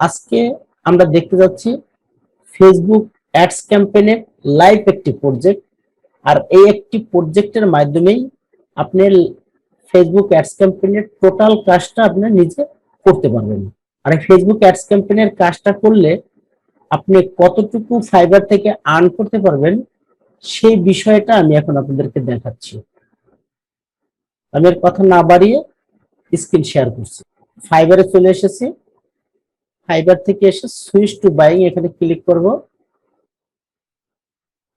আজকে আমরা দেখতে যাচ্ছি ফেসবুক অ্যাডস ক্যাম্পেইনের লাইভ একটি প্রজেক্ট। আর এই একটি প্রজেক্টের মাধ্যমেই আপনি ফেসবুক অ্যাডস ক্যাম্পেইনের টোটাল কাজটা আপনি নিজে করতে পারবেন। আর এই ফেসবুক অ্যাডস ক্যাম্পেইনের কাজটা করলে আপনি কতটুকু ফাইবার থেকে আর্ন করতে পারবেন সেই বিষয়টা আমি এখন আপনাদেরকে দেখাচ্ছি। আমি এর কথা না বাড়িয়ে স্ক্রিন শেয়ার করছি। ফাইবারে চলে এসেছি। ফাইবার থেকে এসে সুইচ টু বাইং এখানে ক্লিক করব।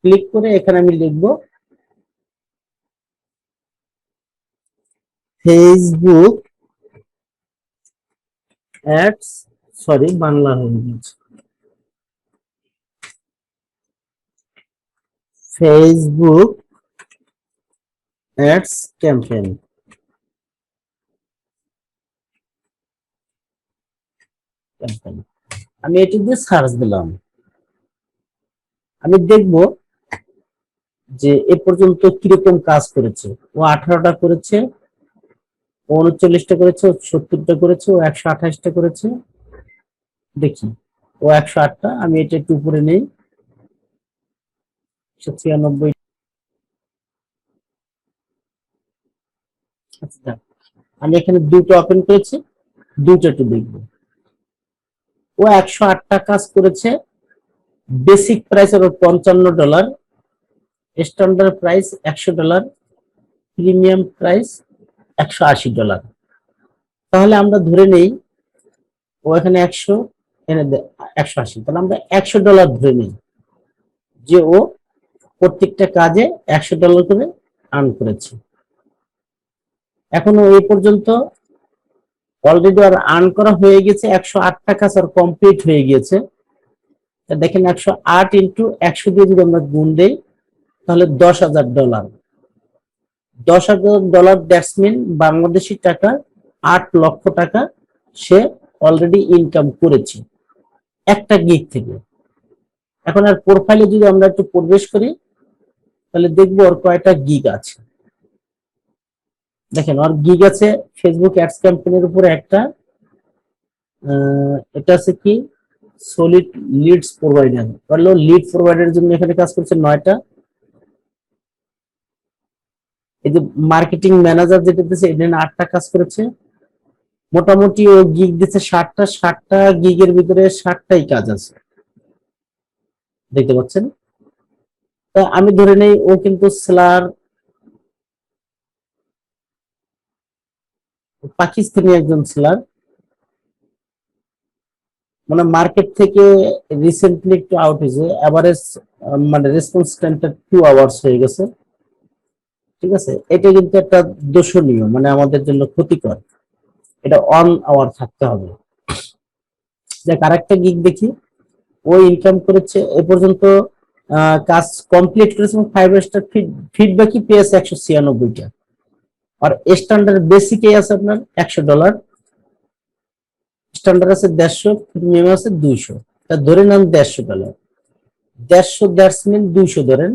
ক্লিক করে এখানে আমি লিখব ফেসবুক অ্যাডস, সরি বাংলা হয়ে গেছে, ফেসবুক অ্যাডস ক্যাম্পেইন। আমি এটি দিয়ে সার্চ দিলাম। আমি দেখব যে এ পর্যন্ত কিরকম কাজ করেছে। ও 18টা করেছে, ও 39টা করেছে, ও 70টা করেছে, ও 128টা করেছে। দেখি ও 108টা। আমি এটা একটু উপরে নেই, 196। আচ্ছা, আমি এখানে দুটো ওপেন করেছি, দুটো একটু দেখবো। ও 108টা কাজ করেছে। বেসিক প্রাইস হলো $55, স্ট্যান্ডার্ড প্রাইস $100, প্রিমিয়াম প্রাইস $180। তাহলে আমরা ধরে নেই ও এখানে 100, এখানে 180, তাহলে আমরা $100 ধরে নিই যে ও প্রত্যেকটা কাজে $100 করে আর্ন করেছে। এখনো এই পর্যন্ত অলরেডি আর আর্ন করা হয়ে গেছে 108টা কাজ আর কমপ্লিট হয়ে গিয়েছে। দেখেন 108 ইন্টু 100 দিয়ে যদি আমরা গুণ দেই তাহলে $10,000। $10,000 দ্যাটস মিন বাংলাদেশি টাকা 8 লক্ষ টাকা সে অলরেডি ইনকাম করেছে একটা গিগ থেকে। এখন আর প্রোফাইলে যদি আমরা একটু প্রবেশ করি তাহলে দেখবো ওর কয়টা গিগ আছে। দেখেন ওর গিগ আছে ফেসবুক অ্যাডস ক্যাম্পেইনের উপরে একটা, এটা আছে কি সলিড লিডস প্রোভাইডার, বললো লিড প্রোভাইডারের জন্য এখানে কাজ করছে 9টা। এই যে মার্কেটিং ম্যানেজার যেটা দিচ্ছে এখানে 8টা কাজ করেছে। মোটামুটি ও গিগ দিচ্ছে 60টা গিগের ভিতরে 60টাই কাজ আছে, দেখতে পাচ্ছেন। তা আমি ধরে নেই ও কিন্তু সেলার, পাকিস্তানি একজন সেলার, মানে মার্কেট থেকে রিসেন্টলি একটু আউট হয়েছে। এভারেজ মানে রেসপন্স টাইমটা 2 আওয়ার্স হয়ে গেছে। ঠিক আছে, এটা কিন্তু একটা দোষণীয়, মানে আমাদের জন্য ক্ষতিকর। এটা 1 আওয়ার থাকতে হবে। যে আরেকটা গিগ দেখি, ও ইনকাম করেছে এ পর্যন্ত, কাজ কমপ্লিট করেছে এবং 5 স্টার ফিডব্যাকই পেয়েছে 196টা। আর স্ট্যান্ডার্ড বেসিকে আছে আপনার $100, স্ট্যান্ডার্ড আছে 150, প্রিমিয়াম আছে 200। তা ধরে নেন $150, 150 দ্যাটস মিন 200 ধরেন,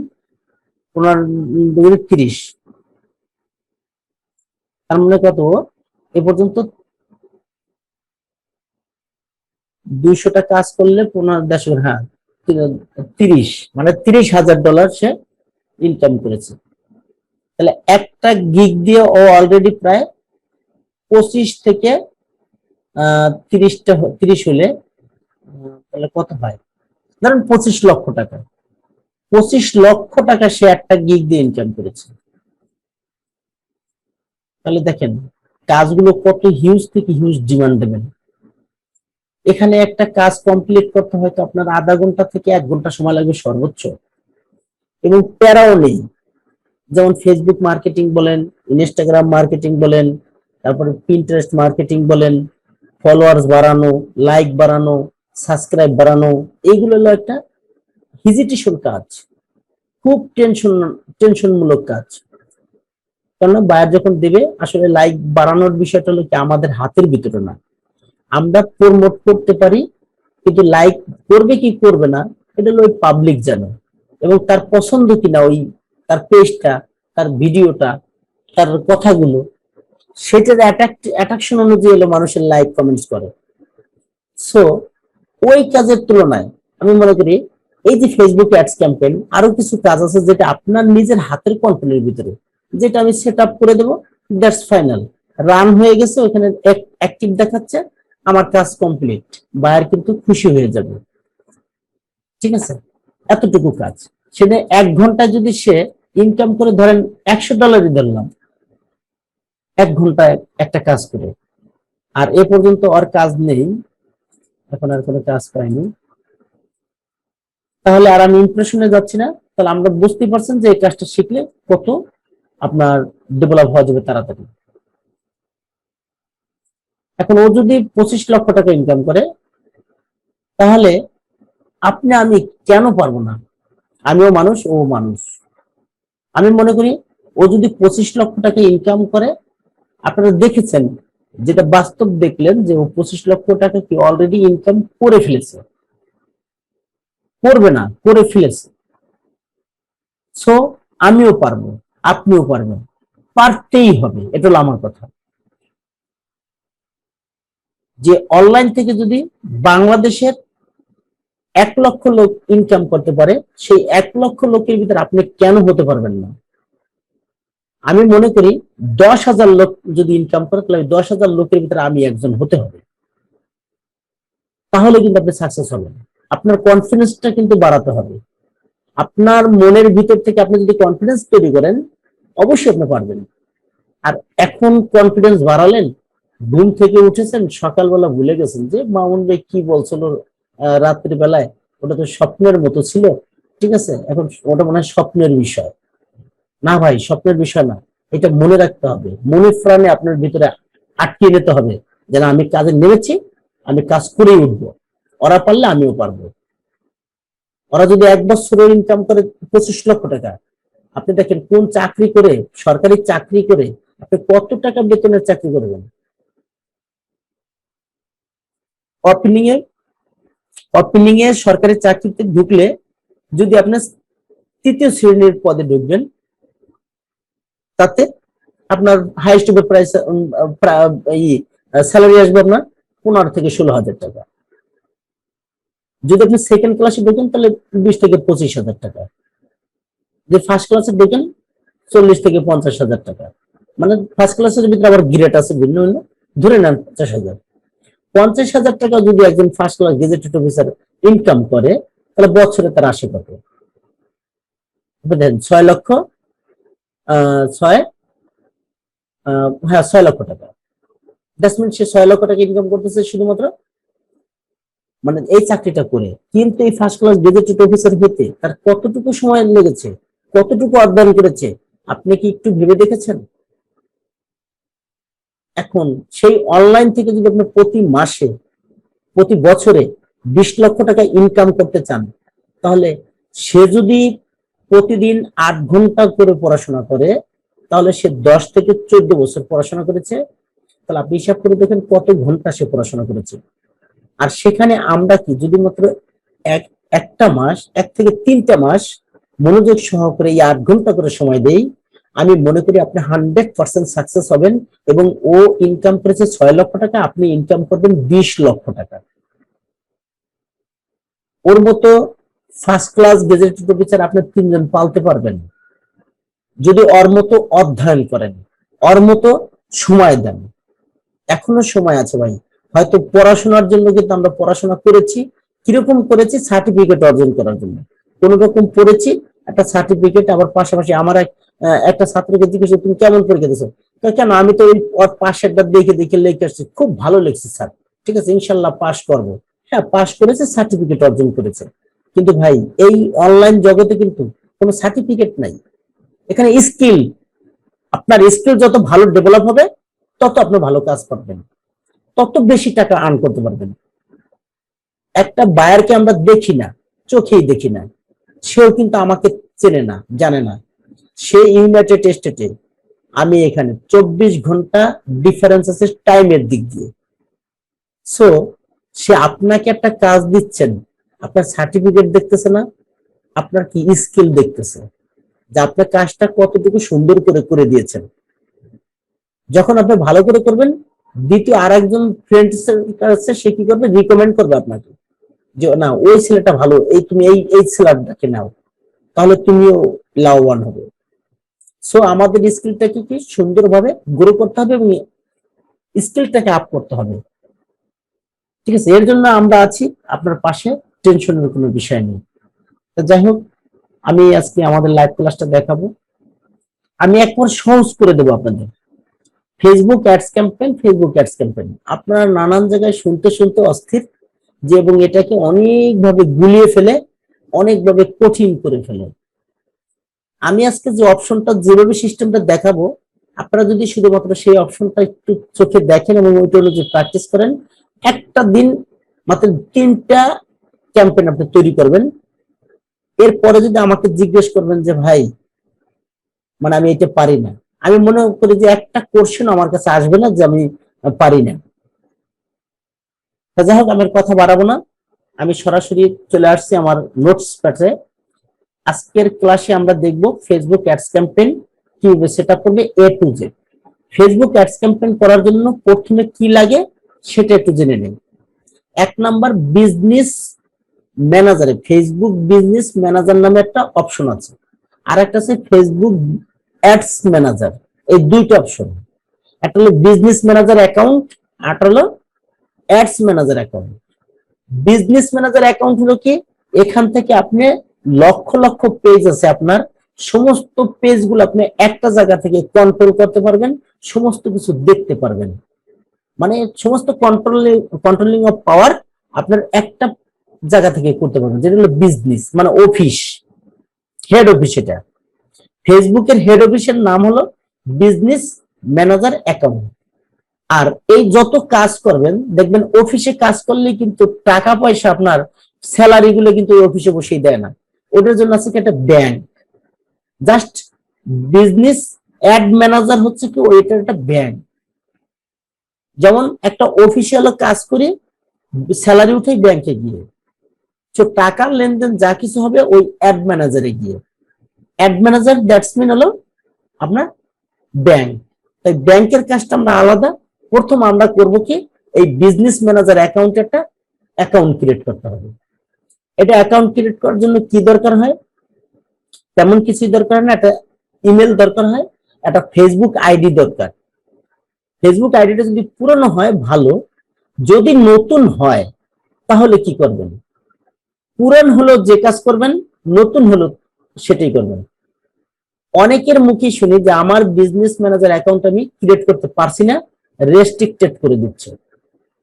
15 30, তার মানে কত এ পর্যন্ত 200টা কাজ করলে 15 হ্যাঁ 30, মানে $30,000 সে ইনকাম করেছে। তাহলে একটা গিগ দিয়ে ও অলরেডি প্রায় 25 থেকে 30 হলে তাহলে কত হয়, ধরেন 25 লক্ষ টাকা। 25 লক্ষ টাকা সে একটা গিগ দিয়ে ইনকাম করেছে। তাহলে দেখেন কাজগুলো কত হিউজ থেকে হিউজ ডিমান্ড দেবেন। এখানে একটা কাজ কমপ্লিট করতে হয়তো আপনার আধা ঘন্টা থেকে 1 ঘন্টা সময় লাগবে সর্বোচ্চ, এবং প্যারাও নেই। যেমন ফেসবুক মার্কেটিং বলেন, ইনস্টাগ্রাম মার্কেটিং বলেন, তারপরে পিন্টারেস্ট মার্কেটিং বলেন, ফলোয়ার্স বাড়ানো, লাইক বাড়ানো, সাবস্ক্রাইব বাড়ানো, এইগুলো হলো একটা হিজিটেশন কাজ, খুব টেনশনমূলক কাজ। কারণ বায়ার যখন দেবে, আসলে লাইক বাড়ানোর বিষয়টা হলো কি আমাদের হাতের ভিতরে না। আমরা প্রমোট করতে পারি, কিন্তু লাইক করবে কি করবে না এটা হলো ওই পাবলিক জানে, এবং তার পছন্দ কিনা ওই তার পেজটা, তার ভিডিওটা, তার কথাগুলো, সেটার অ্যাট্রাকশন অনুযায়ী হলো মানুষের লাইক কমেন্টস করে। সো ওই কাজের তুলনায় আমি মনে করি এই যে ফেসবুক অ্যাডস ক্যাম্পেইন, আরো কিছু কাজ আছে যেটা আপনার নিজের হাতের কন্ট্রোলের ভিতরে, যেটা আমি সেট আপ করে দেবো, দ্যাটস ফাইনাল, রান হয়ে গেছে, ওখানে অ্যাক্টিভ দেখাচ্ছে, আমার কাজ কমপ্লিট, বায়ার কিন্তু খুশি হয়ে যাবে। ঠিক আছে, এতটুকু কাজ। সেটা 1 ঘন্টায় যদি সে ইনকাম করে, ধরেন $100 ধরলাম 1 ঘন্টায় একটা কাজ করে, আর এ পর্যন্ত ওর কাজ নেই, এখন আর কোনো কাজ পাইনি, তাহলে আর আমি ইমপ্রেশনে যাচ্ছি না, তাহলে আমরা বুঝতেই পারছেন যে এই কাজটা শিখলে কত আপনার ডেভেলপ হওয়া যাবে তাড়াতাড়ি। এখন ও যদি 25 লক্ষ টাকা ইনকাম করে, তাহলে আপনি আমি কেন পারবো না? আমিও মানুষ, ও মানুষ। আমি মনে করি ও যদি 25 লক্ষ টাকা ইনকাম করে, আপনারা দেখেছেন, যেটা বাস্তব দেখলেন যে ও 25 লক্ষ টাকা কি অলরেডি ইনকাম করে ফেলেছে, করবে না, করে ফেলেছে। সো আমিও পারবো, আপনিও পারবেন, পারতেই হবে, এটা হলো আমার কথা। যে অনলাইন থেকে যদি বাংলাদেশের 1 লক্ষ লোক ইনকাম করতে পারে, সেই 1 লক্ষ লোকের ভিতরে আপনি কেন হতে পারবেন না? আমি মনে করি 10,000 লোক যদি ইনকাম করে, তাহলে 10,000 লোকের ভিতরে আমি একজন হতে হবে, তাহলে কিন্তু আপনি সাকসেস হবেন। আপনার কনফিডেন্সটা কিন্তু বাড়াতে হবে। আপনার মনের ভিতর থেকে আপনি যদি কনফিডেন্স তৈরি করেন, অবশ্যই আপনি পারবেন। আর এখন কনফিডেন্স বাড়ালেন, ঘুম থেকে উঠেছেন, সকালবেলা ভুলে গেছেন যে মামুন ভাই কি বলছিল রাত্রি বেলায়, ওটা তো স্বপ্নের মতো ছিল। ঠিক আছে, এখন ওটা মনে হয় স্বপ্নের বিষয়। না ভাই, স্বপ্নের বিষয় না, এটা মনে রাখতে হবে, মনে প্রাণে আপনার ভিতরে আটকে নিতে হবে, যেন আমি কাজে নেমেছি, আমি কাজ করেই উঠবো, ওরা পারলে আমিও পারবো। ওরা যদি 1 বছরে ইনকাম করে 25 লক্ষ টাকা, আপনি দেখেন কোন চাকরি করে, সরকারি চাকরি করে আপনি কত টাকা বেতনের চাকরি করবেন? ওপেনিং এ ওপেনিং এ সরকারি চাকরিতে ঢুকলে, যদি আপনি 3য় শ্রেণীর পদে ঢুকবেন, তাতে আপনার হাইস্ট প্রাইস স্যালারি আসবে আপনার 15 থেকে 16 হাজার টাকা। যদি আপনি সেকেন্ড ক্লাসে ঢোকেন, তাহলে 20 থেকে 25 হাজার টাকা। যে ফার্স্ট ক্লাসে ঢোকেন, 40 থেকে 50 হাজার টাকা। মানে ফার্স্ট ক্লাসের ভিতরে আবার গ্রেড আছে ভিন্ন ভিন্ন, ধরে নেন 50,000। 50,000 টাকা যদি একজন first class gazetted officer income করে, তাহলে বছরে তার আসে কত? দেখেন 6 লক্ষ, 6, হ্যাঁ 6 লক্ষ টাকা। দ্যাটস মিন সে 6 লক্ষ টাকা ইনকাম করতেছে শুধুমাত্র মানে এই চাকরিটা করে। কিন্তু এই ফার্স্ট ক্লাস গেজেটেড অফিসার হতে তার কতটুকু সময় লেগেছে, কতটুকু অধ্যয়ন করেছে, আপনি কি একটু ভেবে দেখেছেন? এখন সেই অনলাইন থেকে যদি আপনি প্রতি মাসে, প্রতি বছরে 20 লক্ষ টাকা ইনকাম করতে চান, তাহলে সে যদি প্রতিদিন 8 ঘন্টা করে পড়াশোনা করে, তাহলে সে 10 থেকে 14 বছর পড়াশোনা করেছে। তাহলে আপনি হিসাব করে দেখেন কত ঘন্টা সে পড়াশোনা করেছে। আর সেখানে আমরা কি যদি মাত্র একটা মাস, 1 থেকে 3টা মাস মনোযোগ সহকারে এই 8 ঘন্টা করে সময় দেই, আমি মনে করি আপনি 100% সাকসেস হবেন। এবং ও ইনকাম করেছে 6 লক্ষ টাকা, আপনি ইনকাম করবেন 20 লক্ষ টাকা। ওর মতো ফার্স্ট ক্লাস গেজেটেড অফিসার আপনি 3 জন পালতে পারবেন, যদি ওর মতো অধ্যয়ন করেন, ওর মতো সময় দেন। এখনো সময় আছে ভাই। হয়তো পড়াশোনার জন্য কিন্তু আমরা পড়াশোনা করেছি, কিরকম করেছি? সার্টিফিকেট অর্জন করার জন্য কোন রকম পড়েছি, একটা সার্টিফিকেট। আবার পাশাপাশি আমার একটা ছাত্রকে জিজ্ঞেস, তুমি কেমন পরীক্ষা দিছো? কেন, আমি তো ওই পাশেরটা দেখে দেখে লিখে আসছি, খুব ভালো লিখছি স্যার, ঠিক আছে ইনশাল্লাহ পাশ করবো। হ্যাঁ পাশ করেছে, সার্টিফিকেট অর্জন করেছে। কিন্তু ভাই এই অনলাইন জগতে কিন্তু কোনো সার্টিফিকেট নাই, এখানে স্কিল। আপনার স্কিল যত ভালো ডেভেলপ হবে, তত আপনি ভালো কাজ করবেন, তত বেশি টাকা আর্ন করতে পারবেন। একটা বায়ারকে আমরা দেখি না, চোখেই দেখি না, সেও কিন্তু আমাকে চেনে না, জানে না। সে ইউনাইটেড স্টেটে, আমি এখানে, 24 ঘন্টা ডিফারেন্স আছে টাইমের দিক দিয়ে। সো সে আপনাকে একটা কাজ দিচ্ছেন, আপনার সার্টিফিকেট দেখতেছে না, আপনার কি স্কিল দেখতেছে, যে আপনার কাজটা কতটুকু সুন্দর করে করে দিয়েছেন। যখন আপনি ভালো করে করবেন, দ্বিতীয় আর একজন ফ্রেন্ড কাছে সে কি করবে? রিকমেন্ড করবে আপনাকে। যে না ওই ছেলেটা ভালো, এই তুমি এই এই ছেলেটাকে নাও, তাহলে তুমিও লাভবান হবে। সো আমাদের স্কিলটাকে কি সুন্দরভাবে গ্রো করতে হবে এবং স্কিলটাকে আপ করতে হবে। ঠিক আছে, এর জন্য আমরা আছি আপনার পাশে, টেনশনের কোনো বিষয় নেই। তো যাই হোক, আমি আজকে আমাদের লাইভ ক্লাসটা দেখাবো। আমি একবার সহজ করে দেবো আপনাদের। Facebook ads campaign, Facebook ads campaign আপনারা নানান জায়গায় শুনতে শুনতে অস্থির, যে এবং এটাকে অনেকভাবে গুলিয়ে ফেলে, অনেকভাবে কঠিন করে ফেলে। আমি আজকে যে অপশনটা, যেভাবে সিস্টেমটা দেখাবো, আপনারা যদি শুধুমাত্র সেই অপশনটা একটু চোখে দেখেন এবং ওইটা অনুযায়ী প্র্যাকটিস করেন, একটা দিন মাত্র 3টা ক্যাম্পেইন আপনি তৈরি করবেন। এরপরে যদি আমাকে জিজ্ঞেস করবেন যে ভাই মানে আমি এটা পারি না, আমি মনে করি যে একটা কোশ্চেন আমার কাছে আসবে না যে আমি পারি না। যাই হোক, আমি কথা বাড়াবো না, আমি সরাসরি চলে আসছি আমার নোটস প্যাডে। আজকের ক্লাসে আমরা দেখব ফেসবুক অ্যাডস ক্যাম্পেইন কিভাবে সেট আপ করবে A to Z। Facebook ads campaign করার জন্য প্রথমে কি লাগে সেটা একটু জেনে নিন। 1 নাম্বার, বিজনেস ম্যানেজারে ফেসবুক বিজনেস ম্যানেজার নামে একটা অপশন আছে, আর একটা আছে ফেসবুক অ্যাডস ম্যানেজার। এই দুইটা অপশন, একটা হলো বিজনেস ম্যানেজার অ্যাকাউন্ট, আর একটা হলো ads manager account. Business manager account হলো কি, এখান থেকে আপনি লক্ষ লক্ষ পেজ আছে আপনার, সমস্ত পেজগুলো আপনি একটা জায়গা থেকে কন্ট্রোল করতে পারবেন, সমস্ত কিছু দেখতে পারবেন। মানে সমস্ত কন্ট্রোলিং অফ পাওয়ার আপনার একটা জায়গা থেকে করতে পারবেন, যেটা হলো বিজনেস মানে অফিস, হেড অফিস। এটা ফেসবুকের হেড অফিসের নাম হলো বিজনেস ম্যানেজার অ্যাকাউন্ট। আর এই যত কাজ করবেন দেখবেন, অফিসে কাজ করলে কিন্তু টাকা পয়সা আপনার স্যালারি গুলো কিন্তু অফিসে বসেই দেয় না, ওটার জন্য আছে কি একটা bank. Just business add manager হচ্ছে কি ওইটার একটা ব্যাংক। যেমন একটা অফিসিয়াল কাজ করে স্যালারি উঠে ব্যাংকে গিয়ে, তো টাকার লেনদেন যা কিছু হবে ওই অ্যাড ম্যানেজারে গিয়ে। অ্যাড ম্যানেজার দ্যাটস মিন হলো আপনার ব্যাংক। তাই ব্যাংকের কাজটা আমরা আলাদা। প্রথম আমরা করব কি, এই বিজনেস ম্যানেজার অ্যাকাউন্ট একটা অ্যাকাউন্ট ক্রিয়েট করতে হবে। এটা অ্যাকাউন্ট ক্রিয়েট করার জন্য কি দরকার হয়, তেমন কিছুই দরকার না, একটা ইমেল দরকার হয়, একটা ফেসবুক আইডি দরকার। ফেসবুক আইডিটা যদি পুরনো হয় ভালো, যদি নতুন হয় তাহলে কি করবেন, পুরান হলো যে কাজ করবেন, নতুন হলো সেটাই করবেন। অনেকের মুখে শুনি যে আমার বিজনেস ম্যানেজার অ্যাকাউন্ট আমি ক্রিয়েট করতে পারছি না, রেস্ট্রিক্টেড করে দিচ্ছে,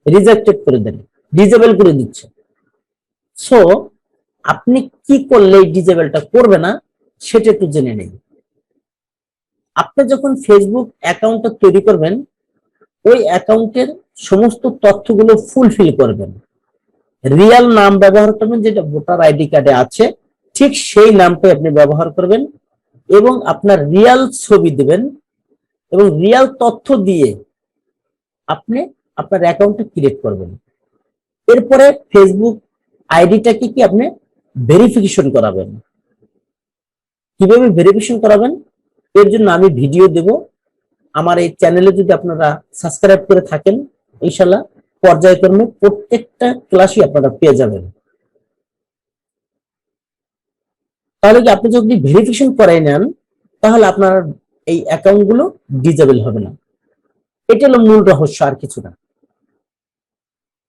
রিজেক্টেড করে দেন, ডিজেবল করে দিচ্ছে। সো আপনি কি করলে এই ডিজেবলটা করবে না সেটা একটু জেনে নেই। আপনি যখন ফেসবুক অ্যাকাউন্টটা তৈরি করবেন, ওই অ্যাকাউন্টের সমস্ত তথ্যগুলো ফুলফিল করবেন। রিয়েল নাম ব্যবহার করবেন, যেটা ভোটার আইডি কার্ডে আছে ঠিক সেই নামটাই আপনি ব্যবহার করবেন, এবং আপনার রিয়েল ছবি দিবেন, এবং রিয়েল তথ্য দিয়ে আপনি আপনার অ্যাকাউন্টটা ক্রিয়েট করবেন। এরপরে ফেসবুক আইডিটাকে কি আপনি ভেরিফিকেশন করাবেন। কিভাবে ভেরিফিকেশন করাবেন এর জন্য আমি ভিডিও দেব। আমার এই চ্যানেলে যদি আপনারা সাবস্ক্রাইব করে থাকেন, ইনশাআল্লাহ পর্যায়ক্রমে প্রত্যেকটা ক্লাসই আপনারা পেয়ে যাবেন। তাহলে কি আপনি যদি ভেরিফিকেশন করাই নেন, তাহলে আপনার এই অ্যাকাউন্ট গুলো ডিজেবল হবে না। এটা হলো মূল রহস্য, আর কিছু না।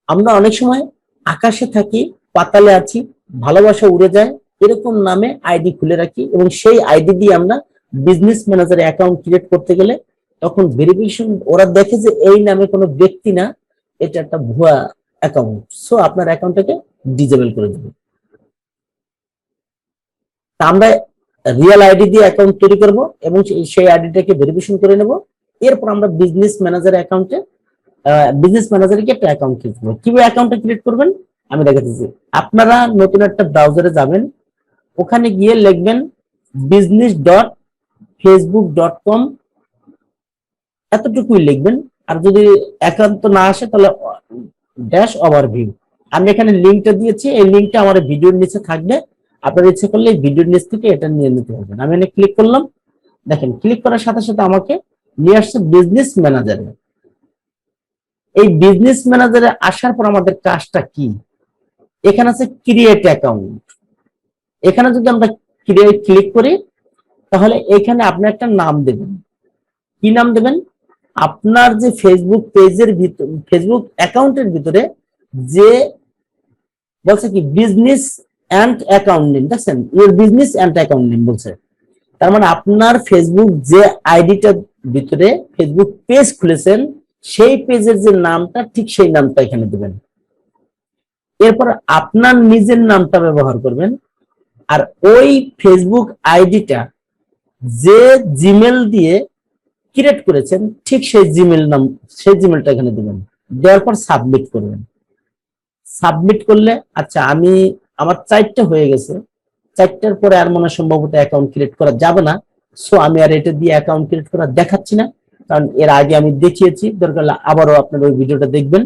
আমরা অনেক সময় আকাশে থাকি, পাতালে আছি, ভালোবাসা উড়ে যায়, এরকম নামে আইডি খুলে রাখি, এবং সেই আইডি দিয়ে আমরা বিজনেস ম্যানেজার অ্যাকাউন্ট ক্রিয়েট করতে গেলে তখন ভেরিফিকেশন ওরা দেখে যে এই নামে কোনো ব্যক্তি না, এটা একটা ভুয়া অ্যাকাউন্ট। সো আপনার অ্যাকাউন্টটাকে ডিজেবল করে দেবে। তা আমরা রিয়েল আইডি দিয়ে অ্যাকাউন্ট তৈরি করব এবং সেই আইডিটাকে ভেরিফিকেশন করে নেব। এরপর আমরা বিজনেস ম্যানেজার অ্যাকাউন্টে বিজনেস ম্যানেজারে কি একটা অ্যাকাউন্ট ক্রিয়েট করবো। কিভাবে অ্যাকাউন্টটা ক্রিয়েট করবেন আমি দেখাচ্ছি। আপনারা নতুন একটা ব্রাউজারে যাবেন, ওখানে গিয়ে লিখবেন business.facebook.com, এতটুকুই লিখবেন। আর যদি একান্ত না আসে তাহলে ড্যাশ ওভারভিউ। আমি এখানে লিঙ্কটা দিয়েছি, এই লিঙ্কটা আমার ভিডিওর নিচে থাকবে, আপনার ইচ্ছে করলে ভিডিওর নিচ থেকে এটা নিয়ে নিতে পারবেন। আমি এখানে ক্লিক করলাম, দেখেন ক্লিক করার সাথে সাথে আমাকে নিয়ে আসছে বিজনেস ম্যানেজারে। এই বিজনেস ম্যানেজারে আসার পর আমাদের কাজটা কি, এখানে আছে ক্রিয়েট অ্যাকাউন্ট। এখানে যদি আমরা ক্রিয়েট ক্লিক করি তাহলে এখানে আপনি একটা নাম দেবেন। কি নাম দেবেন? আপনার যে ফেসবুক পেজের ভিতর, ফেসবুক অ্যাকাউন্টের ভিতরে যে বলছে কি বিজনেস অ্যান্ড অ্যাকাউন্ট নেম, দেখছেন your business and account name বলছে। তার মানে আপনার ফেসবুক যে আইডিটার ভিতরে ফেসবুক পেজ খুলেছেন সেই পেজের যে নামটা ঠিক সেই নামটা এখানে দিবেন। এরপর আপনার নিজের নামটা ব্যবহার করবেন, আর ওই ফেসবুক আইডিটা যে জিমেল দিয়ে ক্রিয়েট করেছেন ঠিক সেই জিমেল নাম, সেই জিমেলটা এখানে দিবেন। দেওয়ার পর সাবমিট করবেন। সাবমিট করলে আচ্ছা আমি আমার 4টা হয়ে গেছে, 4টার পরে আর মনে সম্ভবত অ্যাকাউন্ট ক্রিয়েট করা যাবে না। সো আমি আর এটা দিয়ে অ্যাকাউন্ট ক্রিয়েট করা দেখাচ্ছি না, কারণ এর আগে আমি দেখিয়েছি। দরকার হলে আবারও আপনারা ওই ভিডিওটা দেখবেন,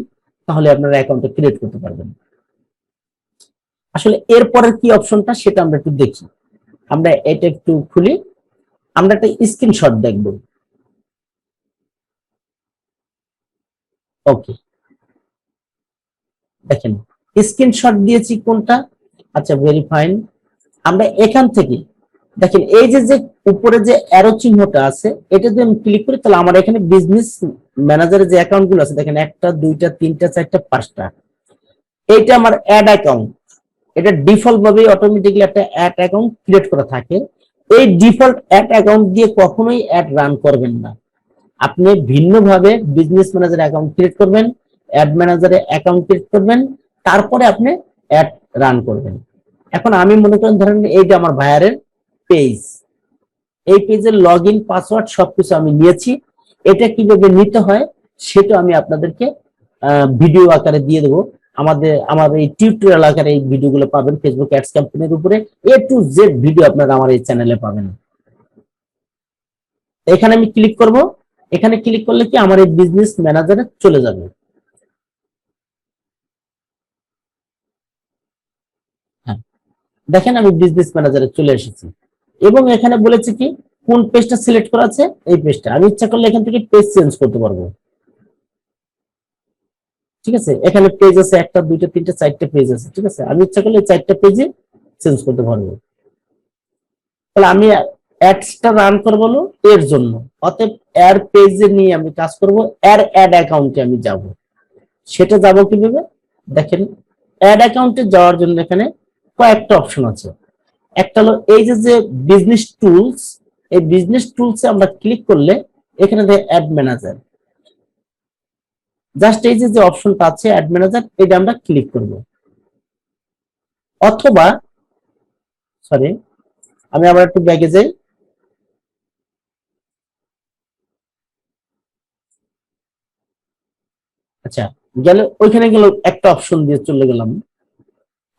তাহলে আপনারা অ্যাকাউন্টটা ক্রিয়েট করতে পারবেন। আসলে এরপরের কি অপশনটা সেটা আমরা একটু দেখি। আমরা এটা একটু খুলি, আমরা একটা স্ক্রিনশট দেখব। ওকে, দেখেন স্ক্রিনশট দিয়েছি কোনটা। আচ্ছা ভেরি ফাইন। আমরা এখান থেকে দেখেন এই যে যে উপরে যে অ্যারো চিহ্নটা আছে এটা যদি আমি ক্লিক করি তাহলে আমার এখানে বিজনেস ম্যানেজারের যে অ্যাকাউন্ট গুলো আছে দেখেন 1টা 2টা 3টা 4টা 5টা, এইটা আমার অ্যাড অ্যাকাউন্ট। এটা ডিফল্ট ভাবে অটোমেটিক্যালি একটা অ্যাড অ্যাকাউন্ট ক্রিয়েট করা থাকে। এই ডিফল্ট অ্যাড অ্যাকাউন্ট দিয়ে কখনোই অ্যাড রান করবেন না। আপনি ভিন্নভাবে বিজনেস ম্যানেজার অ্যাকাউন্ট ক্রিয়েট করবেন, অ্যাড ম্যানেজারে অ্যাকাউন্ট ক্রিয়েট করবেন, তারপরে আপনি অ্যাড রান করবেন। এখন আমি মনে করেন ধরেন এইটা আমার ভাইয়ারের পেজ, এই পেজের লগ ইন পাসওয়ার্ড সবকিছু আমি নিয়েছি। এটা কিভাবে নিতে হয় সেটা আমি আপনাদেরকে ভিডিও আকারে দিয়ে দেবো। আমার এই টিউটোরিয়াল আকারে এই ভিডিওগুলো পাবেন ফেসবুক অ্যাডস ক্যাম্পেইনের উপরে A to Z ভিডিও আপনারা আমার এই চ্যানেলে পাবেন। এখানে আমি ক্লিক করব। এখানে ক্লিক করলে কি আমার এই বিজনেস ম্যানেজারে চলে যাবে। হ্যাঁ, দেখেন আমি বিজনেস ম্যানেজারে চলে এসেছি এবং এখানে বলেছে কি কোন পেজটা সিলেক্ট করা আছে, এই পেজটা। আমি ইচ্ছা করলে এখান থেকে পেজ চেঞ্জ করতে পারবো। ঠিক আছে, এখানে পেজ আছে 1টা 2টা 3টা 4টা পেজ আছে। ঠিক আছে, আমি ইচ্ছা করলে 4টা পেজে চেঞ্জ করতে পারবো। তাহলে আমি অ্যাডসটা রান করবো এর জন্য, অতএব এর পেজে নিয়ে আমি কাজ করব। এর অ্যাড অ্যাকাউন্টে আমি যাব। সেটা যাব কিভাবে দেখেন, অ্যাড অ্যাকাউন্টে যাওয়ার জন্য এখানে কয়েকটা অপশন আছে। একটা হলো এই যে যে বিজনেস টুলস, এই বিজনেস টুলসে আমরা ক্লিক করলে এখানে দেখে অ্যাড ম্যানেজার, জাস্ট এই যে যে অপশনটা আছে অ্যাড ম্যানেজার, এটা আমরা ক্লিক করব। অথবা সরি, আমি আবার একটু ব্যাগে যাই। আচ্ছা, গেলে ওইখানে গেল একটা অপশন দিয়ে চলে গেলাম।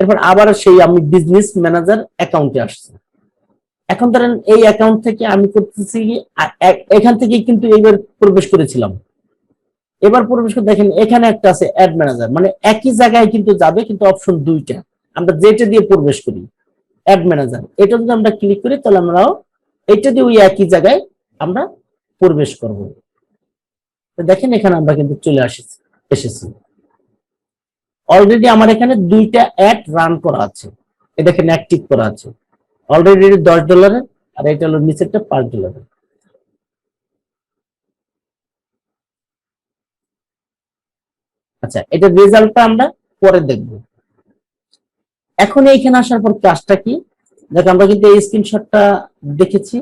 এরপর আবার সেই আমি বিজনেস ম্যানেজার অ্যাকাউন্টে আসছি। এখন ধরেন এই অ্যাকাউন্ট থেকে আমি করতেছি এখান থেকে কিন্তু এইবার প্রবেশ করেছিলাম। এবার প্রবেশ করে দেখেন এখানে একটা আছে অ্যাড ম্যানেজার, মানে একই জায়গায় কিন্তু যাবে, কিন্তু অপশন 2টা। আমরা যেটা দিয়ে প্রবেশ করি অ্যাড ম্যানেজার, এটা যদি আমরা ক্লিক করি তাহলে আমরাও এটা দিয়ে ওই একই জায়গায় আমরা প্রবেশ করব। দেখেন এখানে আমরা কিন্তু চলে এসেছি। অলরেডি আমার এখানে 2টা অ্যাড রান করা আছে, এটা এখানে অ্যাক্টিভ করা আছে। অলরেডি $10 আর এটা হলো নিচেরটা $5। আচ্ছা, এটা রেজাল্টটা আমরা পরে দেখব। এখন এইখানে আসার পর কাজটা কি দেখো, আমরা কিন্তু এই স্ক্রিনশটটা দেখেছি,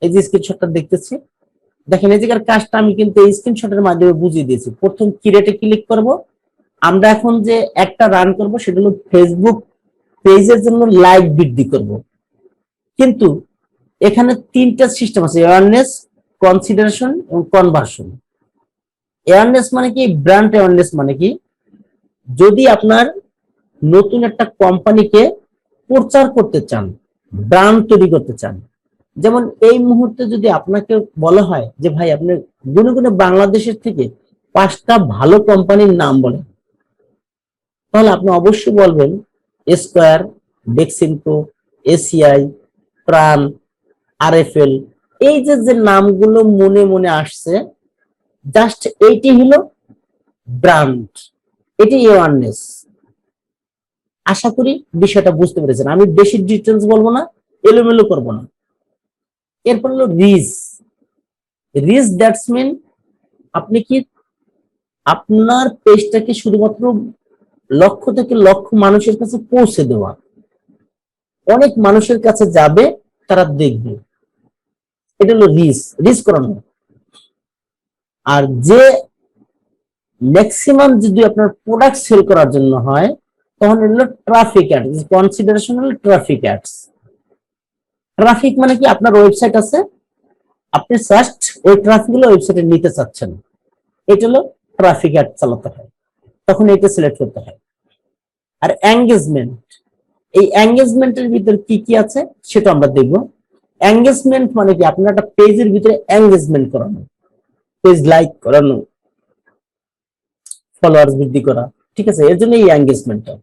এই যে স্ক্রিনশটটা দেখতেছি। দেখেন এই জায়গার কাজটা আমি কিন্তু এই স্ক্রিনশটের মাধ্যমে বুঝিয়ে দিয়েছি। প্রথম ক্রিয়েটে ক্লিক করব। আমরা এখন যে একটা রান করব সেটা হলো ফেসবুক পেজের জন্য লাইক বৃদ্ধি করব। কিন্তু এখানে 3টা সিস্টেম আছে, অ্যাওয়ারনেস, কনসিডারেশন এবং কনভার্সন। অ্যাওয়ারনেস মানে কি, ব্র্যান্ড অ্যাওয়ারনেস মানে কি, যদি আপনার নতুন একটা কোম্পানিকে প্রচার করতে চান, ব্র্যান্ড তৈরি করতে চান, যেমন এই মুহূর্তে যদি আপনাকে বলা হয় যে ভাই আপনি গুনে গুনে বাংলাদেশের থেকে 5টা ভালো কোম্পানির নাম বলেন, তাহলে আপনি অবশ্যই বলবেন স্কয়ার, বেক্সিমকো, এসিআই, প্রাণ, আরএফএল। এই যে যে নামগুলো মনে মনে আসছে, জাস্ট এইটি হলো ব্র্যান্ড, এটি অ্যাওয়ারনেস। আশা করি বিষয়টা বুঝতে পেরেছেন। আমি বেশি ডিটেলস বলবো না, এলোমেলো করবো না। এরপর হলো রিচ। রিচ দ্যাটস মিন আপনি কি আপনার পেজটাকে শুধুমাত্র লক্ষ থেকে লক্ষ মানুষের কাছে পৌঁছে দেওয়া, অনেক মানুষের কাছে যাবে, তারা দেখবে, এটা হলো রিচ। রিচ করানো। আর যে ম্যাক্সিমাম যদি আপনার প্রোডাক্ট সেল করার জন্য হয়, তখন হলো ট্রাফিক অ্যাডস। কনসিডারেশন হলো ট্রাফিক অ্যাডস। ট্রাফিক মানে কি, আপনার ওয়েবসাইট আছে, আপনি জাস্ট ওই ট্রাফিক গুলো ওয়েবসাইটে নিতে চাচ্ছেন, এটা হলো ট্রাফিক অ্যাড চালাতে হয়, তখন এটা সিলেক্ট করতে হয়। আর এঙ্গেজমেন্ট, এই এঙ্গেজমেন্টের ভিতরে কি কি আছে সেটা আমরা দেখব। এঙ্গেজমেন্ট মানে কি, আপনার একটা পেজের ভিতরে এঙ্গেজমেন্ট করানো, পেজ লাইক করানো, ফলোয়ার্স বৃদ্ধি করা, ঠিক আছে, এর জন্য এই এঙ্গেজমেন্টটা,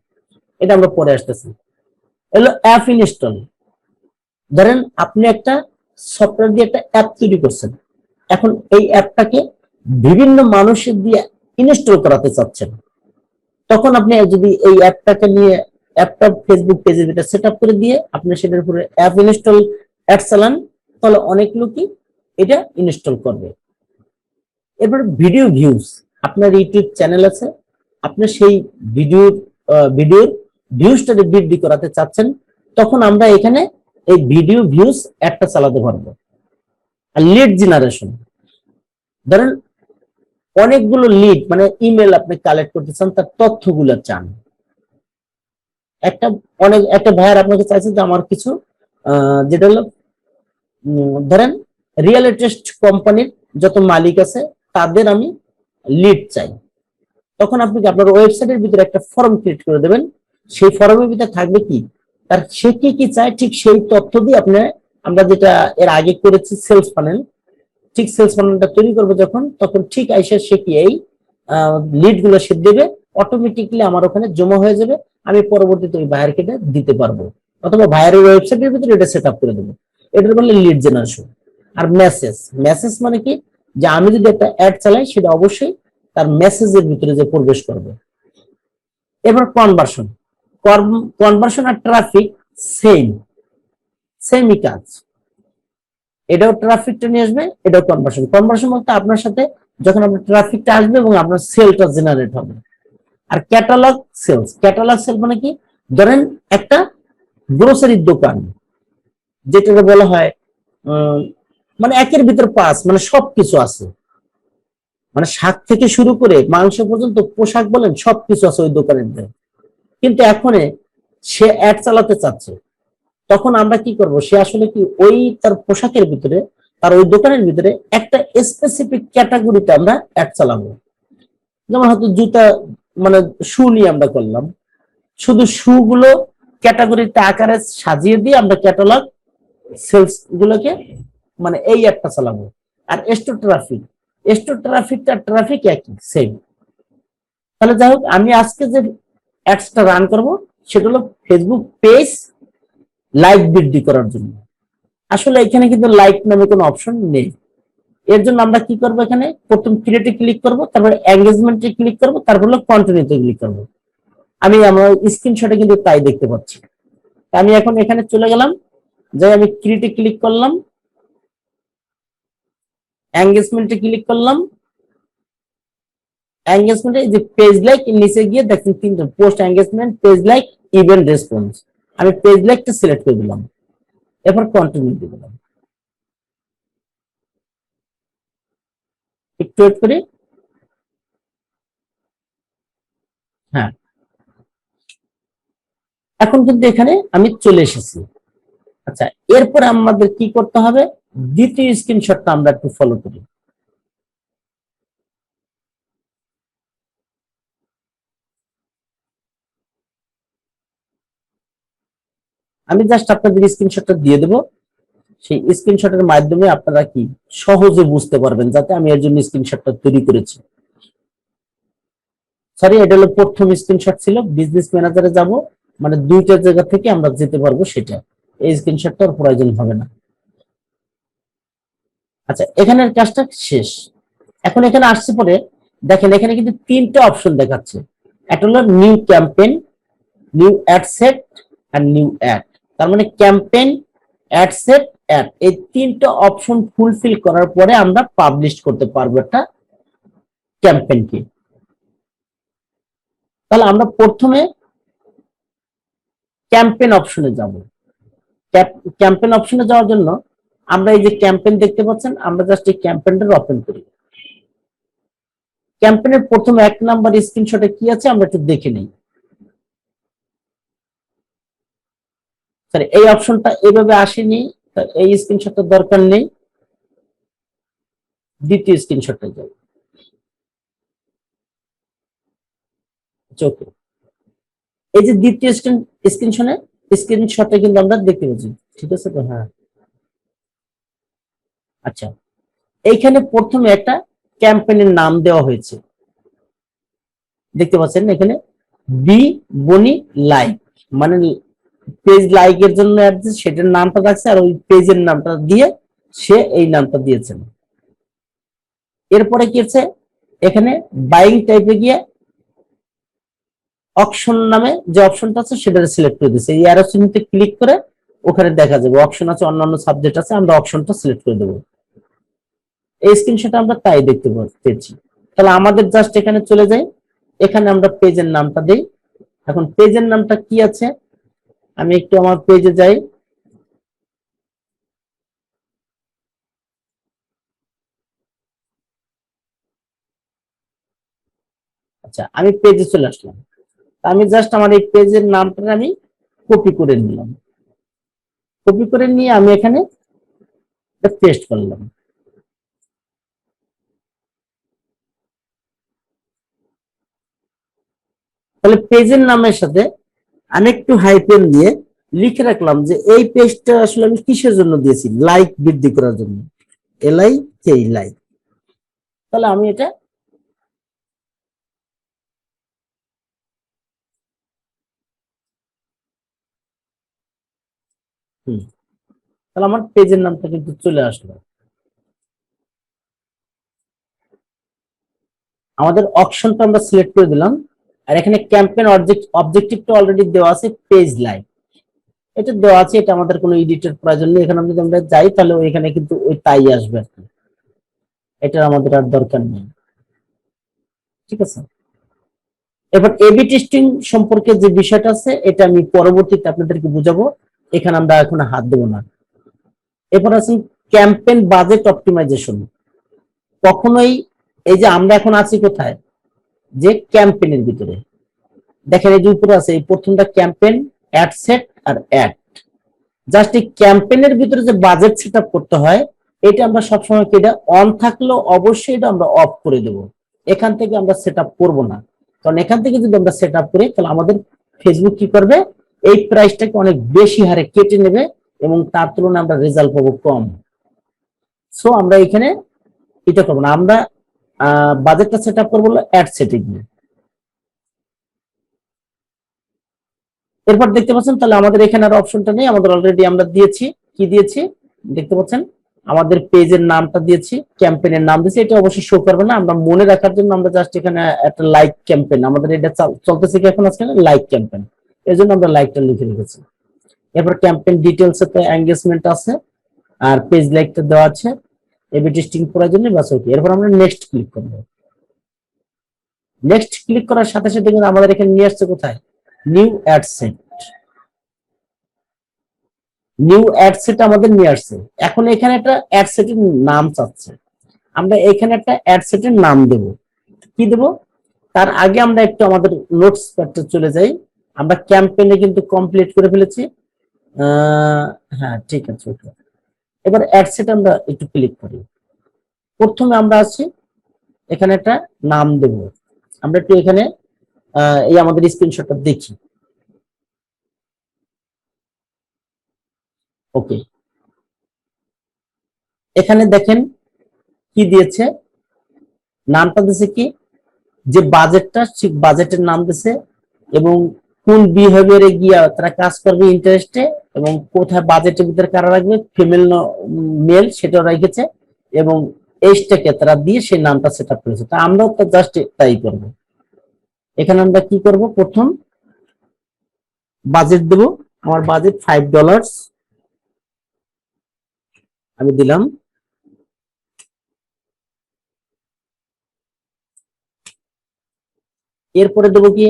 এটা আমরা পরে আসতেছি। এলো অ্যাপ ইনস্টল। ধরেন আপনি একটা সফটওয়্যার দিয়ে একটা অ্যাপ তৈরি করছেন, এখন এই অ্যাপটাকে বিভিন্ন মানুষের দিয়ে ইনস্টল করাতে চাচ্ছেন, তখন আপনি যদি এই অ্যাপটাকে নিয়ে অ্যাপটা ফেসবুক পেজের ভিতরে সেট আপ করে দিয়ে আপনি সেটার উপরে অ্যাপ ইনস্টল অ্যাড চালান, তাহলে অনেক লোকই এটা ইনস্টল করবে। এরপর ভিডিও ভিউজ। আপনার ইউটিউব চ্যানেল আছে, আপনি সেই ভিডিওর ভিউজটা বৃদ্ধি করাতে চাচ্ছেন, তখন আমরা এখানে এই ভিডিও ভিউজ একটা চালাতে পারবো। আর লিড জেনারেশন, ধরেন অনেকগুলো লিড মানে ইমেল আপনি কালেক্ট করতে চান, তার তথ্যগুলো চান। একটা ভাইয়ার আপনাকে চাইছে যে আমার কিছু যেটা হলো ধরেন রিয়েল এস্টেট কোম্পানির যত মালিক আছে তাদের আমি লিড চাই, তখন আপনি আপনার ওয়েবসাইটের ভিতরে একটা ফর্ম ক্রিয়েট করে দেবেন। সেই ফর্মের ভিতরে থাকবে কি, তার সে কি কি চায় ঠিক সেই তথ্য দিয়ে আপনি, আমরা যেটা এর আগে করেছি সেলস ফানেল, ঠিক সেলস ফানেলটা তৈরি করবে যখন, তখন ঠিক আইসা সে কি এই লিড গুলো সে দেবে, অটোমেটিকলি আমার ওখানে জমা হয়ে যাবে, আমি পরবর্তীতে ওই ভাইয়ারকে এটা দিতে পারবো, অথবা ভাইয়ারের ওয়েবসাইটের ভিতরে এটা সেট আপ করে দেবো। এটার বলে লিড জেনারেশন। আর মেসেজ। মেসেজ মানে কি, যে আমি যদি একটা অ্যাড চালাই সেটা অবশ্যই তার মেসেজের ভিতরে যে প্রবেশ করবে। এবার কনভার্সন। কনভার্সন আর ট্রাফিক সেমই কাজ, এটাও ট্রাফিকটা নিয়ে আসবে, এটাও কনভার্সন। কনভার্সন বলতে আপনার সাথে যখন আপনার ট্রাফিকটা আসবে এবং আপনার সেলটা জেনারেট হবে। আর ক্যাটালগ সেলস। ক্যাটালগ সেল মানে কি, ধরেন একটা গ্রোসারির দোকান, যেটা বলা হয় মানে একের ভিতর পাঁচ, মানে সবকিছু আছে, মানে শাক থেকে শুরু করে মাংস পর্যন্ত, পোশাক বলেন, সবকিছু আছে ওই দোকানের মধ্যে। কিন্তু এখন সে অ্যাড চালাতে চাচ্ছে, তখন আমরা কি করব, সে আসলে কি ওই তার পোশাকের ভিতরে, তার ওই দোকানের ভিতরে একটা স্পেসিফিক ক্যাটাগরিতে আমরা অ্যাড চালাবো। যেমন হয়তো জুতা, মানে শু নিয়ে আমরা করলাম, শুধু শু গুলো ক্যাটাগরিতে আকারে সাজিয়ে দিয়ে আমরা ক্যাটালগ সেলস গুলোকে মানে এই একটা চালাবো। আর ট্রাফিকটা ট্রাফিক একই সেম। তাহলে যাই হোক, আমি আজকে যে অ্যাডসটা রান করব সেটা হলো ফেসবুক পেজ লাইক বৃদ্ধি করার জন্য। আসলে এখানে কিন্তু লাইক নামে কোনো অপশন নেই। এর জন্য আমরা কি করবো, এখানে প্রথম ক্রিয়েটে ক্লিক করব, তারপরে এঙ্গেজমেন্টে ক্লিক করব, তারপর হলো কন্টিনিউতে ক্লিক করব। আমি আমার স্ক্রিনশটে কিন্তু তাই দেখতে পাচ্ছি। আমি এখন এখানে চলে গেলাম, যাই আমি ক্রিয়েটে ক্লিক করলাম, এঙ্গেজমেন্টে ক্লিক করলাম, এঙ্গেজমেন্টে যে পেজ লাইক নিচে গিয়ে দেখেন তিনটা, post, engagement, page like, event response. আমি পেজ লাইকটা সিলেক্ট করে দিলাম, এরপর কন্টিনিউ দিয়ে দিলাম। একটু ওয়েট করি। হ্যাঁ, এখন কিন্তু এখানে আমি চলে এসেছি। আচ্ছা, এরপরে আমাদের কি করতে হবে, দ্বিতীয় স্ক্রিনশটটা আমরা একটু ফলো করি। আমি জাস্ট আপনাদের স্ক্রিনশটটা দিয়ে দেবো, সেই স্ক্রিনশটের মাধ্যমে আপনারা কি সহজে বুঝতে পারবেন, যাতে আমি এর জন্য স্ক্রিনশটটা তৈরি করেছি। সরি, এটা হলো প্রথম স্ক্রিনশট ছিল, বিজনেস ম্যানেজারে যাব, মানে দুইটা জায়গা থেকে আমরা যেতে পারবো, সেটা এই স্ক্রিনশটটার প্রয়োজন হবে না। আচ্ছা, এখানের কাজটা শেষ। এখন এখানে আসছে পরে দেখেন, এখানে কিন্তু তিনটা অপশন দেখাচ্ছে। একটা হলো new campaign, new ad set আর নিউ অ্যাড, তার মানে ক্যাম্পেইন, অ্যাড সেট, অ্যাড, এই তিনটা অপশন ফুলফিল করার পরে আমরা পাবলিশ করতে পারবো একটা ক্যাম্পেইনকে। তাহলে আমরা প্রথমে ক্যাম্পেইন অপশনে যাব। ক্যাম্পেইন অপশনে যাওয়ার জন্য আমরা এই যে ক্যাম্পেইন দেখতে পাচ্ছেন, আমরা জাস্ট এই ক্যাম্পেইনটা ওপেন করি। ক্যাম্পেইনের প্রথম 1 নাম্বার স্ক্রিনশটে কি আছে আমরা একটু দেখে নিই। সরি, এই অপশনটা এভাবে আসেনি, এই স্ক্রিনশটের দরকার নেই। দ্বিতীয় স্ক্রিনশটে যাই। ওকে, এই যে দ্বিতীয় স্ক্রিনশটে কিন্তু আমরা দেখতে পাচ্ছি, ঠিক আছে তো? হ্যাঁ, আচ্ছা, এইখানে প্রথমে একটা ক্যাম্পেইনের নাম দেওয়া হয়েছে, দেখতে পাচ্ছেন এখানে বি বনি লাইক, মানে পেজ লাইকের জন্য সেটার নামটা রাখছে, আর ওই পেজের নামটা দিয়ে সে এই নামটা দিয়েছেন। এরপরে কি হচ্ছে, এখানে বাইং টাইপে গিয়ে অপশন নামে যে অপশনটা আছে সেটা সিলেক্ট করে দিচ্ছে। এই অ্যারো চিহ্নতে ক্লিক করে ওখানে দেখা যাবে অপশন আছে, অন্যান্য সাবজেক্ট আছে, আমরা অপশনটা সিলেক্ট করে দেবো। এই স্ক্রিনশটে আমরা তাই দেখতে পেয়েছি। তাহলে আমাদের জাস্ট এখানে চলে যাই, এখানে আমরা পেজের নামটা দেই। এখন পেজের নামটা কি আছে, আমি একটু আমার পেজে যাই। আচ্ছা, আমি পেজে চলে আসলাম। আমি জাস্ট আমার এই পেজের নামটা আমি কপি করে নিলাম। কপি করে নিয়ে আমি এখানে পেস্ট করলাম। তাহলে পেজের নামের সাথে আমি একটু হাইপেন দিয়ে লিখে রাখলাম যে এই পেজটা আসলে আমি কিসের জন্য দিয়েছি, লাইক বৃদ্ধি করার জন্য, LIK লাইক। তাহলে আমি এটা তাহলে আমার পেজের নামটা কিন্তু চলে আসলো। আমাদের অপশনটা আমরা সিলেক্ট করে দিলাম, আর এখানে ক্যাম্পেইন অবজেক্টিভটা অলরেডি দেওয়া আছে পেজ লাইক, এটা দেওয়া আছে, এটা আমাদের কোনো এডিটের প্রয়োজন নেই। এখানে যদি আমরা যাই তাহলে এখানে কিন্তু ওই তাই আসবে আর কি, এটা আমাদের আর দরকার নেই, ঠিক আছে? এবার এবি টেস্টিং সম্পর্কে যে বিষয়টা আছে এটা আমি পরবর্তীতে আপনাদেরকে বুঝাবো, এখানে আমরা এখন হাত দেবো না। এরপর আছে ক্যাম্পেইন বাজেট অপটিমাইজেশন। কখনোই এই যে আমরা এখন আছি কোথায়, যে ক্যাম্পেইনের ভিতরে, দেখেন এই যে উপরে আছে এই প্রথমটা ক্যাম্পেইন, অ্যাড সেট আর অ্যাড। জাস্ট এই ক্যাম্পেইনের ভিতরে যে বাজেট সেট আপ করতে হয়, এটা আমরা সবসময় এটা অন থাকলেও অবশ্যই এটা আমরা অফ করে দেব। এখান থেকে আমরা সেট আপ করবো না, কারণ এখান থেকে যদি আমরা সেট আপ করি তাহলে আমাদের ফেসবুক কি করবে, এই প্রাইসটাকে অনেক বেশি হারে কেটে নেবে এবং তার তুলনায় আমরা রেজাল্ট পাবো কম। সো আমরা এখানে এটা করবো না, আমরা বাজেটটা সেট আপ করবো অ্যাড সেটিং। এরপর দেখতে পাচ্ছেন তাহলে আমাদের এখানে আর অপশনটা নেই, আমাদের অলরেডি আমরা দিয়েছি, কি দিয়েছি দেখতে পাচ্ছেন, আমাদের পেজের নামটা দিয়েছি, ক্যাম্পেইনের নাম দিয়েছি। এটা অবশ্যই শো করবে না, আমরা মনে রাখার জন্য আমরা জাস্ট এখানে একটা লাইক ক্যাম্পেইন, আমাদের এটা চলতেছে কি এখন আজকে লাইক ক্যাম্পেইন, এর জন্য আমরা লাইকটা লিখে রেখেছি। এরপর ক্যাম্পেইন ডিটেইলস এ তো এনগেজমেন্ট আছে আর পেজ লাইকটা দেওয়া আছে, এবি টেস্টিং করার জন্য বাস ওকে। এরপর আমরা নেক্সট ক্লিক করব। নেক্সট ক্লিক করার সাথে সাথে কিন্তু আমাদের এখানে নিয়ে আসছে কোথায়, new ad set. New ad set আমাদের নিয়ে আসছে। এখন এখানে একটা অ্যাড সেটের নাম চাচ্ছে, আমরা এখানে একটা অ্যাড সেটের নাম দেব। কি দেব, তার আগে আমরা একটু আমাদের নোটস প্যাডে চলে যাই। আমরা ক্যাম্পেইনে কিন্তু কমপ্লিট করে ফেলেছি। হ্যাঁ ঠিক আছে, ওকে। এবার অ্যাড সেট আমরা একটু ক্লিক করি। প্রথমে আমরা আছি এখানে একটা নাম দেব। আমরা একটু এখানে এই আমাদের স্ক্রিনশটটা দেখি। ওকে, এখানে দেখেন কি দিয়েছে, নামটা দিয়েছে কি, যে বাজেটটা ঠিক বাজেটের নাম দিছে, এবং কোন বিহেভিয়ারে গিয়া তারা কাজ করবে ইন্টারেস্টে, এবং কোথায় বাজেটের ভিতরে কারা রাখবে, ফিমেল মেল সেটাও রেখেছে, এবং এইজটাকে তারা দিয়ে সেই নামটা সেট আপ করেছে। তা আমরাও তো জাস্ট তাই করব। এখানে আমরা কি করব, প্রথম বাজেট দেব, আমার বাজেট $5 আমি দিলাম। এরপরে দেবো কি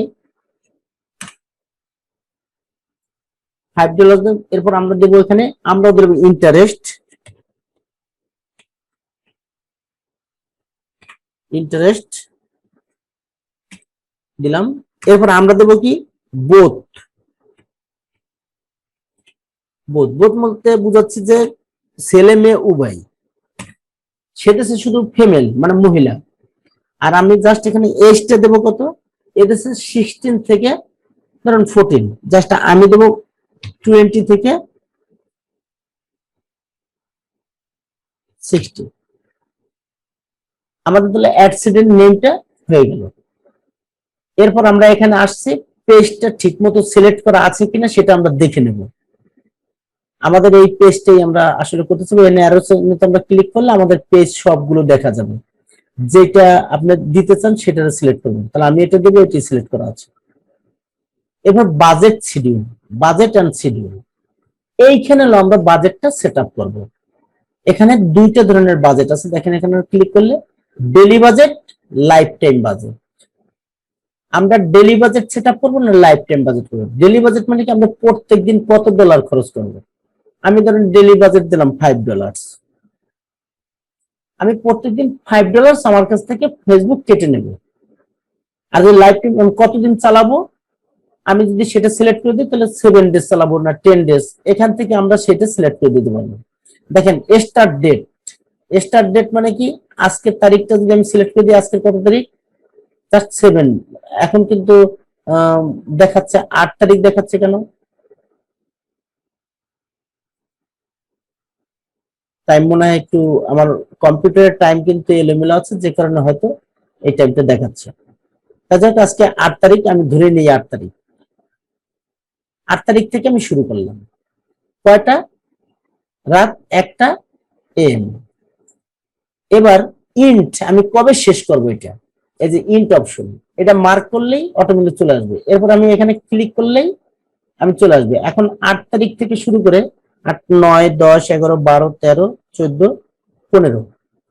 $5, এরপর আমরা দেবো এখানে, আমরা দেবো ইন্টারেস্ট, ইন্টারেস্ট দিলাম। এরপর আমরা দেবো কি বোথ, বোথ বোথ বলতে বুঝাচ্ছি যে ছেলে মেয়ে উভয়, সেটা শুধু ফিমেল মানে মহিলা। আর আমি জাস্ট এখানে এজটা দেবো কত, এদেশে 16 থেকে ধরুন 14, জাস্ট আমি দেবো 20 থেকে 60। আমাদের তাহলে অ্যাক্সিডেন্ট নেমটা হয়ে গেল। এরপর আমরা এখানে আসছি, পেজটা ঠিক মতো সিলেক্ট করা আছে কিনা সেটা আমরা দেখে নেব। আমাদের এই পেজটাই আমরা আসলে করতেছি, আমরা ক্লিক করলে আমাদের পেজ সবগুলো দেখা যাবে। যেটা আপনি দিতে চান সেটা সিলেক্ট করবেন, তাহলে আমি এটা দেবো, এটি সিলেক্ট করা আছে। এবার budget schedule, budget and schedule, এইখানে আমরা বাজেটটা সেট আপ করবো। এখানে দুইটা ধরনের বাজেট আছে, দেখেন এখানে ক্লিক করলে daily budget, life time budget. আমরা ডেইলি বাজেট সেট আপ করবো না লাইফ টাইম বাজেট করবো? ডেইলি বাজেট মানে কি আমরা প্রত্যেকদিন কত ডলার খরচ করবো। আমি ধরেন ডেইলি বাজেট দিলাম $5, আমি প্রত্যেকদিন $5 আমার কাছ থেকে ফেসবুক কেটে নেব। আর যে লাইফ টাইম কতদিন চালাবো, আমি যদি সেটা সিলেক্ট করে দিই তাহলে 7 ডেজ চালাবো না 10 ডেজ, এখান থেকে আমরা সেটা সিলেক্ট করে দিতে পারবো। দেখেন স্টার্ট ডেট, স্টার্ট ডেট মানে কি আজকের তারিখটা যদি আমি সিলেক্ট করে দিই, আজকের কত তারিখ, জাস্ট 7, এখন কিন্তু দেখাচ্ছে 8 তারিখ দেখাচ্ছে কেন, টাইম মনে হয় একটু আমার কম্পিউটারের টাইম কিন্তু এলোমেলো আছে, যে কারণে হয়তো এই টাইমটা দেখাচ্ছে। তাছাড়া আজকে 8 তারিখ, আমি ধরে নিই 8 তারিখ, 8 তারিখ থেকে আমি শুরু করলাম। কয়টা, রাত 1টা AM। এবার ইন্ট আমি কবে শেষ করবো, এটা এই যে ইন্ট অপশন, এটা মার্ক করলেই অটোমেটিক চলে আসবে। এরপর আমি এখানে ক্লিক করলেই আমি চলে আসবে। এখন 8 তারিখ থেকে শুরু করে 8, 9, 10, 11, 12, 13, 14, 15,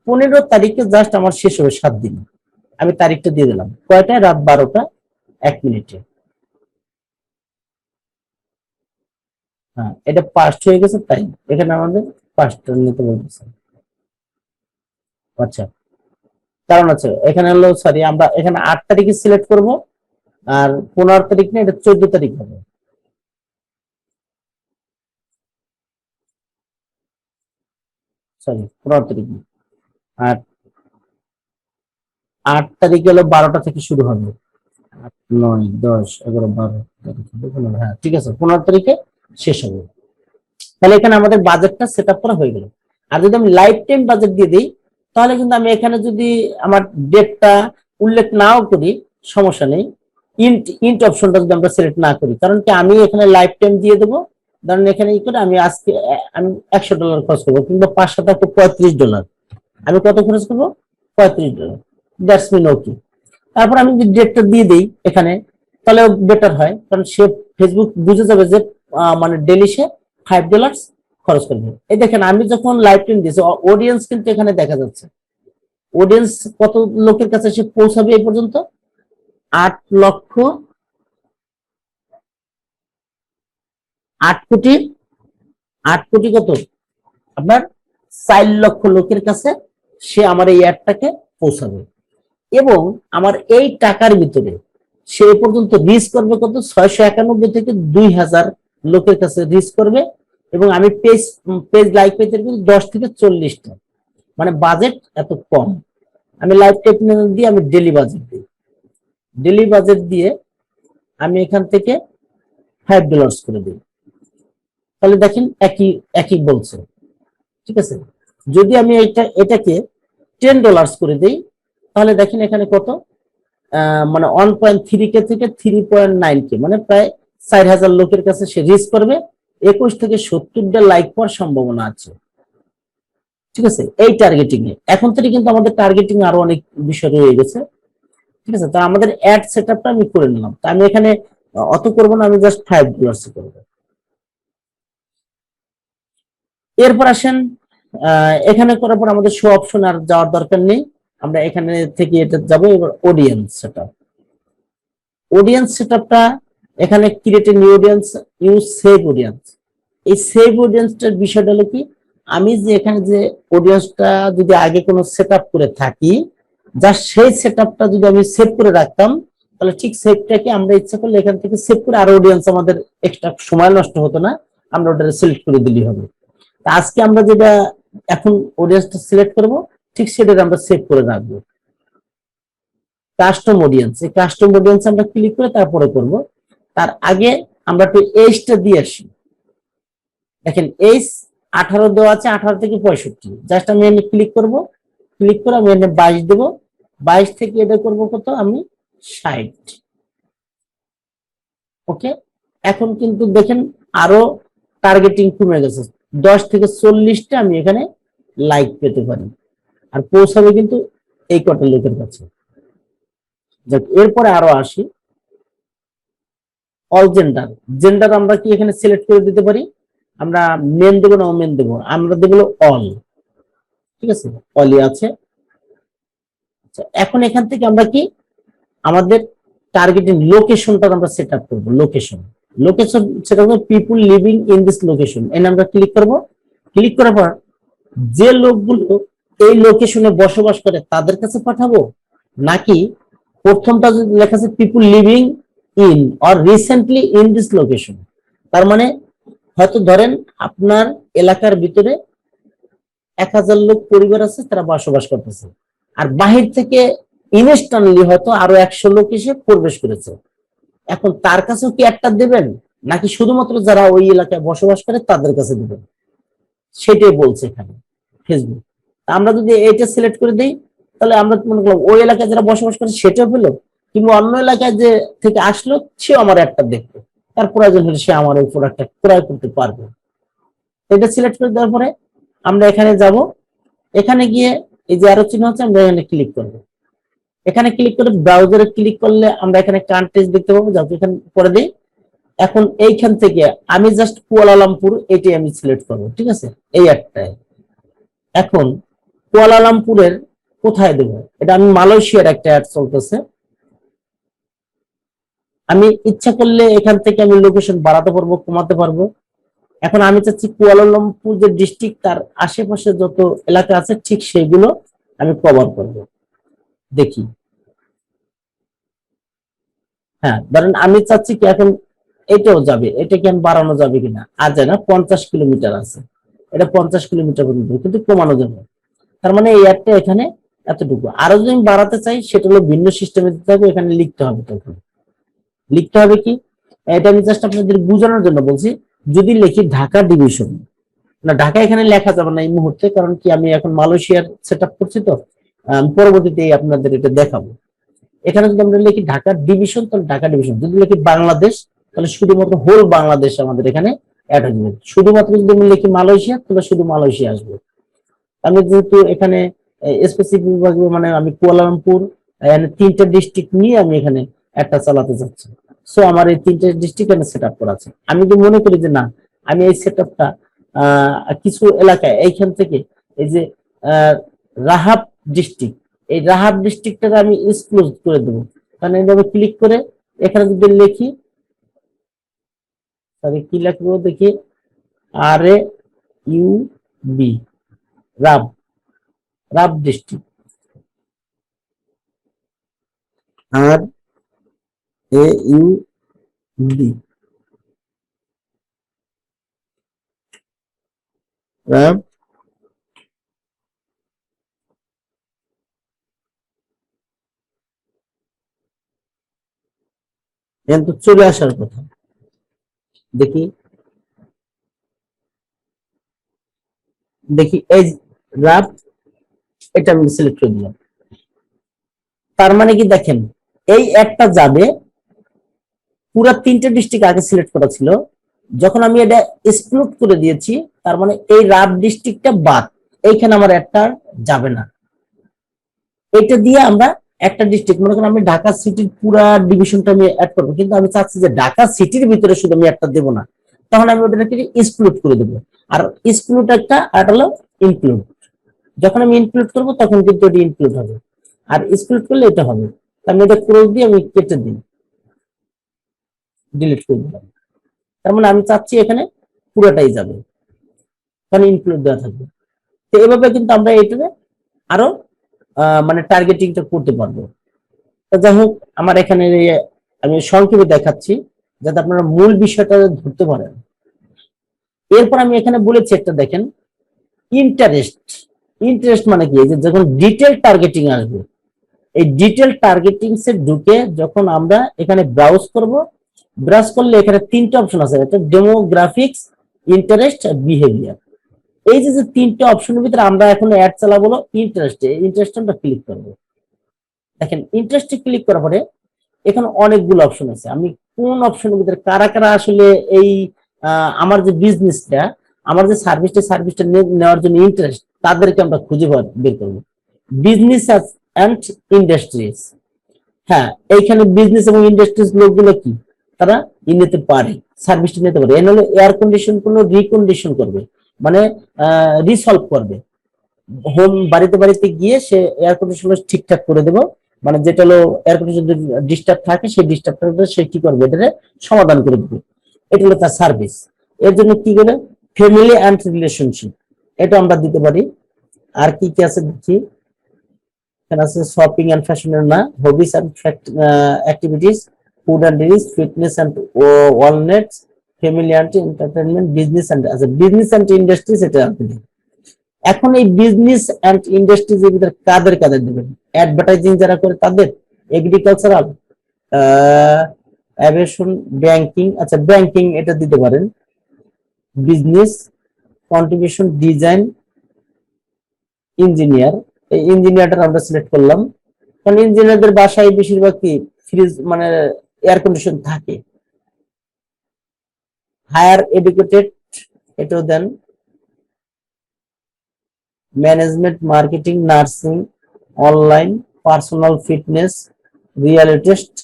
15 তারিখে জাস্ট আমার শেষ হবে 7 দিন। আমি তারিখটা দিয়ে দিলাম, কয়টায়, রাত 12টা 1 মিনিটে। হ্যাঁ, এটা পাস্ট হয়ে গেছে, তাই এখানে আমাদের পাস্টটা নিতে বলতেছে। আচ্ছা, কারণ আছে এখানে হলো, সরি, আমরা এখানে 8 তারিখে সিলেক্ট করব, আর 15 তারিখ না, এটা 14 তারিখ হবে। সরি, 15 তারিখ না। আর 8 তারিখ হলো 12টা থেকে শুরু হবে, 8, 9, 10, 11, 12, 13, 14, 15, হ্যাঁ ঠিক আছে, 15 তারিখে শেষ হবে। তাহলে এখানে আমাদের বাজেটটা সেট আপ করা হয়ে গেল। আর যদি আমি লাইফ টাইম বাজেট দিয়ে দিই, তাহলে কিন্তু আমি এখানে যদি আমার ডেটটা উল্লেখ নাও করি, সমস্যা নেই। ইন্ট ইন্ট অপশনটা যদি আমরা সিলেক্ট না করি, কারণ কি আমি এখানে লাইফ টাইম দিয়ে দেবো। ধরেন এখানে ই করে আমি আজকে আমি $100 খরচ করবো, কিংবা 5 $35, আমি কত খরচ করবো, $35, দ্যাটস মিন ওকে। তারপর আমি যদি ডেটটা দিয়ে দিই এখানে, তাহলে বেটার হয়, কারণ সে ফেসবুক বুঝে যাবে যে মানে ডেলি সে $5 খরচ করবে। এই দেখেন আমি যখন লাইভ স্ট্রিম দিয়েছি, অডিয়েন্স কিন্তু এখানে দেখা যাচ্ছে, অডিয়েন্স কত লোকের কাছে সে পৌঁছাবে এই পর্যন্ত, 8 লক্ষ 8 কোটি, 8 কোটি কত আপনার 4 লক্ষ লোকের কাছে সে আমার এই অ্যাডটাকে পৌঁছাবে। এবং আমার এই টাকার ভিতরে সে এ পর্যন্ত রিচ করবে কত, 691 থেকে 2000 লোকের কাছে রিচ করবে। এবং আমি পেজ পেজ লাইক পেজের কিন্তু 10 থেকে 40টা, মানে বাজেট এত কম। আমি লাইভ টেকনোলজি দিয়ে আমি ডেলি বাজেট দিই, ডেলি বাজেট দিয়ে আমি এখান থেকে $5 করে দিই, তাহলে দেখেন একই একই বলছে, ঠিক আছে। যদি আমি এটাকে $10 করে দিই, তাহলে দেখেন এখানে কত, মানে 1.3K থেকে 3.9K, মানে প্রায় 4000 লোকের কাছে সে রিচ করবে। 21 থেকে 70টা লাইক পাওয়ার সম্ভাবনা আছে, ঠিক আছে। এই টার্গেটিং এ এখন থেকে কিন্তু আমাদের টার্গেটিং আরো অনেক বিষয় রয়ে গেছে, ঠিক আছে। তা আমাদের অ্যাড সেটআপটা আমি করে নিলাম। তা আমি এখানে অত করবো না, আমি জাস্ট $5 করবো। এরপর আসেন এখানে করার পর আমাদের শো অপশন আর যাওয়ার দরকার নেই, আমরা এখানে থেকে এটা যাবো। এবার অডিয়েন্স সেটআপ, অডিয়েন্স সেটআপটা এখানে create a new audience, use save audience. এই সেভ অডিয়েন্সটার বিষয়টা হলো কি, আমি যে এখানে যে অডিয়েন্সটা যদি আগে কোনো সেটআপ করে থাকি, জাস্ট সেই সেটআপটা যদি আমি সেভ করে রাখতাম, তাহলে ঠিক সেভটাকে আমরা ইচ্ছা করলে এখান থেকে সেভ করে আরো অডিয়েন্স আমাদের এক্সট্রা সময় নষ্ট হতো না, আমরা ওটা সিলেক্ট করে দিলেই হবে। আজকে আমরা যেটা এখন অডিয়েন্সটা সিলেক্ট করব, ঠিক সেটা আমরা সেভ করে রাখবো। কাস্টম অডিয়েন্স, এই কাস্টম অডিয়েন্স আমরা ক্লিক করে তারপরে করব। তার আগে আমরা একটু এইজটা দিয়ে আসি। দেখেন এইজ 18 দেওয়া আছে, 18 থেকে 65। জাস্ট আমি এখানে ক্লিক করব, ক্লিক করে আমি এখানে 22 দেব, 22 থেকে এটা করব কত, আমি 60। ওকে, এখন কিন্তু দেখেন আরো টার্গেটিং কমে গেছে, 10 থেকে 40টা আমি এখানে লাইক পেতে পারি, আর পৌঁছাবে কিন্তু এই কটা লোকের কাছে। এরপরে আরো আসি, অল জেন্ডার। জেন্ডার আমরা কি এখানে সিলেক্ট করে দিতে পারি, আমরা মেন দেবো না ওমেন দেবো, আমরা দেবো অল। ঠিক আছে, অলই আছে। এখন এখান থেকে আমরা কি আমাদের টার্গেটিং লোকেশনটা আমরা সেট আপ করবো। লোকেশন, লোকেশন সেটা হলো পিপুল লিভিং ইন দিস লোকেশন, এনে আমরা ক্লিক করব। ক্লিক করার পর যে লোকগুলো এই লোকেশনে বসবাস করে তাদের কাছে পাঠাবো, নাকি প্রথমটা যদি লেখা আছে পিপুল living in or recently in this location, তার মানে হয়তো ধরেন আপনার এলাকার ভিতরে 1000 লোক পরিবার আছে, তারা বসবাস করতেছে, আর বাহির থেকে ইনস্ট্যান্টলি হয়তো আরো 100 লোক এসে প্রবেশ করেছে। এখন তার কাছেও কি একটা দেবেন, নাকি শুধুমাত্র যারা ওই এলাকায় বসবাস করে তাদের কাছে দেবেন, সেটাই বলছে এখানে ফেসবুক। আমরা যদি এটা সিলেক্ট করে দিই, তাহলে আমরা মনে করলাম ওই এলাকায় যারা বসবাস করে সেটাও পেলো, কিংবা অন্য এলাকায় যে থেকে আসলো সেও আমার একটা দেখবে, তার প্রয়োজন হলে সে আমার ওই প্রোডাক্টটা ক্রয় করতে পারবে। এটা সিলেক্ট করে দেওয়ার পরে আমরা এখানে যাব, এখানে গিয়ে এই যে আরো চিহ্ন আছে, আমরা এখানে ক্লিক করব। এখানে ক্লিক করে ব্রাউজারে ক্লিক করলে আমরা এখানে কান্ট্রিজ দেখতে পাবো, যাতে এখানে করে দিই। এখন এইখান থেকে আমি জাস্ট কুয়ালালামপুর এটি আমি সিলেক্ট করব, ঠিক আছে, এই একটাই। এখন কুয়ালালামপুরের কোথায় দেব, এটা আমি মালয়েশিয়ার একটা অ্যাড চলতেছে, আমি ইচ্ছা করলে এখান থেকে আমি লোকেশন বাড়াতে পারবো, কমাতে পারবো। এখন আমি চাচ্ছি কুয়ালালামপুর যে ডিস্ট্রিক্ট, তার আশেপাশে যত এলাকা আছে ঠিক সেগুলো আমি কভার করব। দেখি, হ্যাঁ ধরেন আমি চাচ্ছি কি এখন এটাও যাবে, এটা কি আমি বাড়ানো যাবে কিনা, আর যায় না, 50 কিলোমিটার আছে, এটা 50 কিলোমিটার পর্যন্ত কিন্তু কমানো যাবে। তার মানে এই অ্যাডটা এখানে এতটুকু। আরো যদি আমি বাড়াতে চাই, সেটা হলো ভিন্ন সিস্টেমে দিতে হবে, এখানে লিখতে হবে। তখন লিখতে হবে কি, এটা আমি জাস্ট আপনাদের বোঝানোর জন্য বলছি। যদি লিখি ঢাকা ডিভিশন, না ঢাকা এখানে লেখা যাবে না এই মুহূর্তে, কারণ কি আমি এখন মালয়েশিয়ার সেট আপ করছি, তো পরবর্তীতে আপনাদের এটা দেখাবো। এখানে যদি আমরা লিখি ঢাকা ডিভিশন, তাহলে ঢাকা ডিভিশন। যদি লিখি বাংলাদেশ, তাহলে শুধুমাত্র হোল বাংলাদেশ আমাদের এখানে অ্যাড হবে। শুধুমাত্র যদি আমি লিখি মালয়েশিয়া, তাহলে শুধু মালয়েশিয়া আসবে। আমি যেহেতু এখানে স্পেসিফিক ভাবে মানে আমি কুয়ালালামপুর 3টা ডিস্ট্রিক্ট নিয়ে আমি এখানে একটা চালাতে যাচ্ছি, সো আমার এই 3টা ডিস্ট্রিক্ট এখানে সেট আপ করা আছে। আমি যদি মনে করি যে না, আমি এই সেট আপটা কিছু এলাকায় এইখান থেকে এই যে রাহাব ডিস্ট্রিক্ট, এই রাহাব ডিস্ট্রিক্টটাকে আমি এক্সক্লুড করে দেবো। কারণ এইভাবে ক্লিক করে এখানে যদি লিখি, তাহলে কি লিখবো দেখি, RAUB, রাব, রাব ডিস্ট্রিক্ট, RAUB, রাব। এখন তো চলে আসার কথা, দেখি দেখি এই রাব, এটা আমি সিলেক্ট করে দিলাম। তার মানে কি দেখেন, এই একটা যাবে, পুরো 3টে ডিস্ট্রিক্ট আগে সিলেক্ট করা ছিল, যখন আমি এটা এক্সক্লুড করে দিয়েছি, তার মানে এই রাব ডিস্ট্রিক্টটা বাদ, এইখানে আমার একটা যাবে না। এটা দিয়ে আমরা একটা ডিস্ট্রিক্ট, মনে করেন আমি ঢাকা সিটির পুরা ডিভিশনটা আমি অ্যাড করবো, কিন্তু আমি চাচ্ছি যে ঢাকা সিটির ভিতরে শুধু আমি একটা দেবো না, তখন আমি ওটাকে এক্সক্লুড করে দেবো। আর এক্সক্লুড একটা আর হলো ইনক্লুড, যখন আমি ইনক্লুড করবো তখন কিন্তু এটি ইনক্লুড হবে, আর এক্সক্লুড করলে এটা হবে। আমি এটা ক্রস দিয়ে আমি কেটে দিই, ডিলিট করে দিলাম। তার মানে আমি চাচ্ছি এখানে পুরোটাই যাবে, কারণ ইনক্লুড দেওয়া থাকবে। তো এভাবে কিন্তু আমরা এটাকে আরো মানে টার্গেটিংটা করতে পারবো। তো যাই হোক, আমার এখানে আমি সংক্ষেপে দেখাচ্ছি যাতে আপনারা মূল বিষয়টা ধরতে পারেন। এরপর আমি এখানে বলেছি একটা, দেখেন, ইন্টারেস্ট। ইন্টারেস্ট মানে কি, যে যখন ডিটেল টার্গেটিং আসবে, এই ডিটেল টার্গেটিং সে ঢুকে যখন আমরা এখানে ব্রাউজ করব, ব্রাউজ করলে এখানে তিনটা অপশন আছে, একটা ডেমোগ্রাফিক্স, ইন্টারেস্ট আর বিহেভিয়ার। এই যে তিনটা অপশনের ভিতরে আমরা এখন অ্যাড চালাবো ইন্টারেস্টে, ইন্টারেস্টে আমরা ক্লিক করবো। দেখেন, ইন্টারেস্টে ক্লিক করার পরে এখানে অনেকগুলো অপশন আছে, আমি কোন অপশনের ভিতরে কারা কারা আসলে এই আমার যে বিজনেসটা, আমার যে সার্ভিসটা নেওয়ার জন্য ইন্টারেস্ট, তাদেরকে আমরা খুঁজে বের করবো। বিজনেস অ্যান্ড ইন্ডাস্ট্রিজ, হ্যাঁ, এইখানে বিজনেস এবং ইন্ডাস্ট্রিজ লোকগুলো কি, তারা নিতে পারে, সার্ভিসটা নিতে পারে। এর হলো এয়ার কন্ডিশন কোনো রিকন্ডিশন করবে, মানে রিসলভ করবে। হোম, বাড়িতে বাড়িতে গিয়ে সে এয়ার কন্ডিশন ঠিকঠাক করে দেবো, মানে যেটা হলো এয়ার কন্ডিশন যদি ডিস্টার্ব থাকে সেই ডিস্টার্বটা সে কি করবে, এটা সমাধান করে দেবে। এটা হলো তার সার্ভিস। এর জন্য কি করে, ফ্যামিলি অ্যান্ড রিলেশনশিপ, এটা আমরা দিতে পারি। আর কি কি আছে দেখি, এখানে আছে শপিং অ্যান্ড ফ্যাশনের না, হবিস and activities, food and dish, fitness and wellness, family and entertainment, business and, আচ্ছা বিজনেস অ্যান্ড ইন্ডাস্ট্রিজ এটা আপনি। এখন এই বিজনেস অ্যান্ড ইন্ডাস্ট্রিজ এর ভিতরে কাদের কাদের দেবেন, অ্যাডভার্টাইজিং যারা করে তাদের, এগ্রিকালচারাল, অ্যাভিয়েশন, ব্যাংকিং, আচ্ছা ব্যাংকিং এটা দিতে পারেন, বিজনেস, কন্ট্রিবিউশন, ডিজাইন, ইঞ্জিনিয়ার। এই ইঞ্জিনিয়ারটা আমরা সিলেক্ট করলাম, কারণ ইঞ্জিনিয়ারদের বাসায় বেশিরভাগ কি ফ্রিজ, মানে এয়ার কন্ডিশন থাকে। হায়ার এডুকেটেড এটাও দেন, management, marketing, nursing, online, personal fitness, real estate,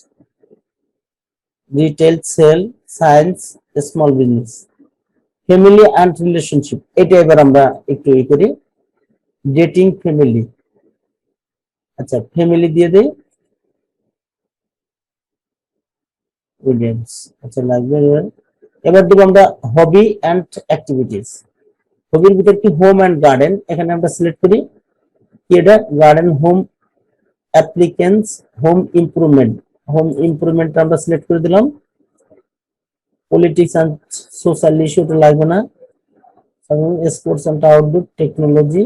retail, sale, science, small business, family and relationship. এটা এবার আমরা একটু করি, ডেটিং, ফ্যামিলি, আচ্ছা ফ্যামিলি দিয়ে দেই, অডিয়েন্স, আচ্ছা লাগবে। এবার দেবো আমরা হবি অ্যান্ড অ্যাক্টিভিটিস। হবির ভিতর কি, হোম অ্যান্ড গার্ডেন, এখানে আমরা সিলেক্ট করি কি, এটা garden, home applicants, home improvement, home improvement আমরা সিলেক্ট করে দিলাম। পলিটিক্স অ্যান্ড সোশ্যাল ইস্যু এটা লাগবে না, স্পোর্টস অ্যান্ড আউটডোর, টেকনোলজি,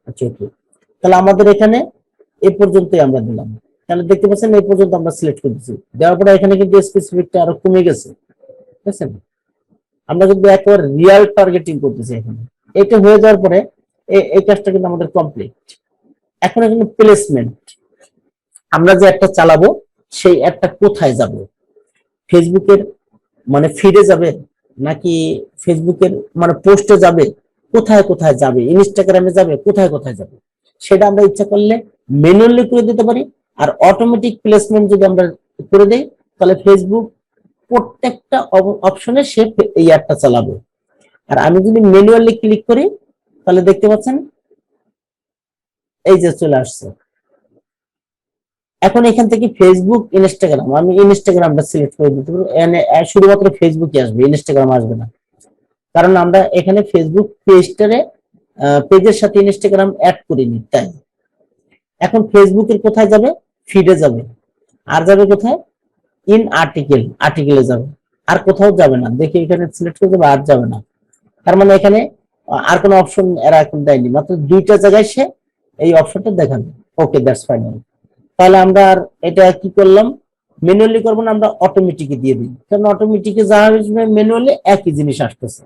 আচ্ছা ওকে। তাহলে আমাদের এখানে এই পর্যন্তই আমরা দিলাম। তাহলে দেখতে পাচ্ছেন এই পর্যন্ত আমরা সিলেক্ট করেছি, দেওয়ার পরে এখানে কিন্তু স্পেসিফিকটা আরো কমে গেছে, ঠিক আছে। আমরা কিন্তু একবার রিয়াল টার্গেটিং করতেছি এখানে। এটা হয়ে যাওয়ার পরে এই কাজটা কিন্তু আমাদের কমপ্লিট। এখন এখানে প্লেসমেন্ট, আমরা যে একটা চালাবো সেই অ্যাডটা কোথায় যাবে, ফেসবুকের মানে ফিডে যাবে, নাকি ফেসবুকের মানে পোস্টে যাবে, কোথায় কোথায় যাবে, ইনস্টাগ্রামে যাবে, কোথায় কোথায় যাবে, সেটা আমরা ইচ্ছা করলে ম্যানুয়ালি করে দিতে পারি। আর অটোমেটিক প্লেসমেন্ট যদি আমরা করে দেই, তাহলে ফেসবুক প্রত্যেকটা অপশনে সে এই অ্যাডটা চালাবে। আর আমি যদি ম্যানুয়ালি ক্লিক করি, তাহলে দেখতে পাচ্ছেন এই যে চলে আসছে। এখন এখান থেকে ফেসবুক, ইনস্টাগ্রাম, আমি ইনস্টাগ্রামটা সিলেক্ট করে দিতে পারবো, শুধুমাত্র ফেসবুকই আসবে, ইনস্টাগ্রাম আসবে না, কারণ আমরা এখানে ফেসবুক পেজের সাথে ইনস্টাগ্রাম অ্যাড করিনি, তাই। এখন ফেসবুকের কোথায় যাবে, ফিডে যাবে, আর যাবে কোথায়, ইন আর্টিকেল, আর্টিকেলে যাবে, আর কোথাও যাবে না। দেখি এখানে সিলেক্ট করে দেবো, আর যাবে না। তার মানে এখানে আর কোনো অপশন এরা এখন দেয়নি, মাত্র দুইটা জায়গায় সে এই অপশনটা দেখাবে। ওকে, দ্যাটস ফাইনাল। তাহলে আমরা আর এটা কি করলাম, ম্যানুয়ালি করবো না, আমরা অটোমেটিকে দিয়ে দিই, কারণ অটোমেটিকে যা আসবে ম্যানুয়ালি একই জিনিস আসতেছে।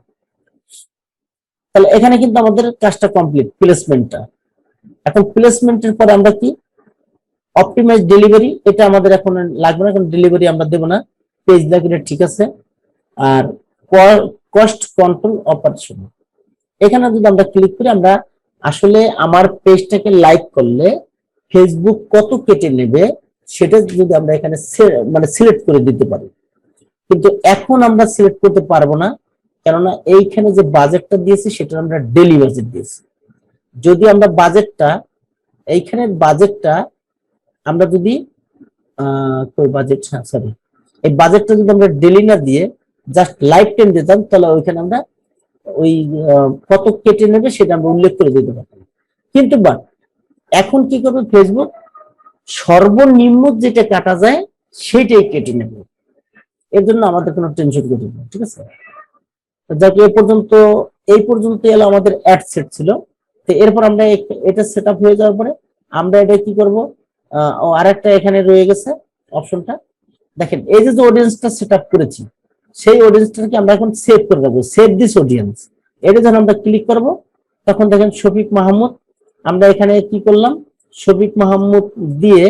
তাহলে এখানে কিন্তু আমাদের কাজটা কমপ্লিট, প্লেসমেন্টটা। এখন প্লেসমেন্টের পরে আমরা কি, অপটিমাইজ ডেলিভারি, এটা আমাদের এখন লাগবে না, কারণ ডেলিভারি আমরা দেবো না, পেজ লাইক ঠিক আছে। আর কস্ট কন্ট্রোল অপারেশন, এখানে যদি আমরা ক্লিক করি, আমরা আসলে আমার পেজটাকে লাইক করলে ফেসবুক কত কেটে নেবে সেটা যদি আমরা এখানে মানে সিলেক্ট করে দিতে পারি, কিন্তু এখন আমরা সিলেক্ট করতে পারবো না, কেননা এইখানে যে বাজেটটা দিয়েছি সেটা আমরা ডেলি বাজেট দিয়েছি। যদি আমরা বাজেটটা এইখানে বাজেটটা আমরা যদি বাজেট, সরি, এই বাজেটটা যদি আমরা ডেলি না দিয়ে জাস্ট লাইফ টাইম দিতাম, তাহলে ওইখানে আমরা ওই কত কেটে নেবে সেটা আমরা উল্লেখ করে দিতে পারতাম। কিন্তু বাট এখন কি করবে ফেসবুক, সর্বনিম্ন যেটা কাটা যায় সেটাই কেটে নেবে। এর জন্য আমাদের কোনো টেনশন করতে হবে, ঠিক আছে। যাক, এই পর্যন্ত এলো আমাদের অ্যাড সেট ছিল। তো এরপর আমরা এটা সেট আপ হয়ে যাওয়ার পরে আমরা এটা কি করব, আরেকটা এখানে রয়ে গেছে অপশনটা, দেখেন এই যে অডিয়েন্সটা সেট আপ করেছি সেই অডিয়েন্সটাকে আমরা এখন সেভ করে রাখবো, সেভ দিস অডিয়েন্স। এটা যখন আমরা ক্লিক করব তখন দেখেন শফিক মাহমুদ, আমরা এখানে কি করলাম, শফিক মাহমুদ দিয়ে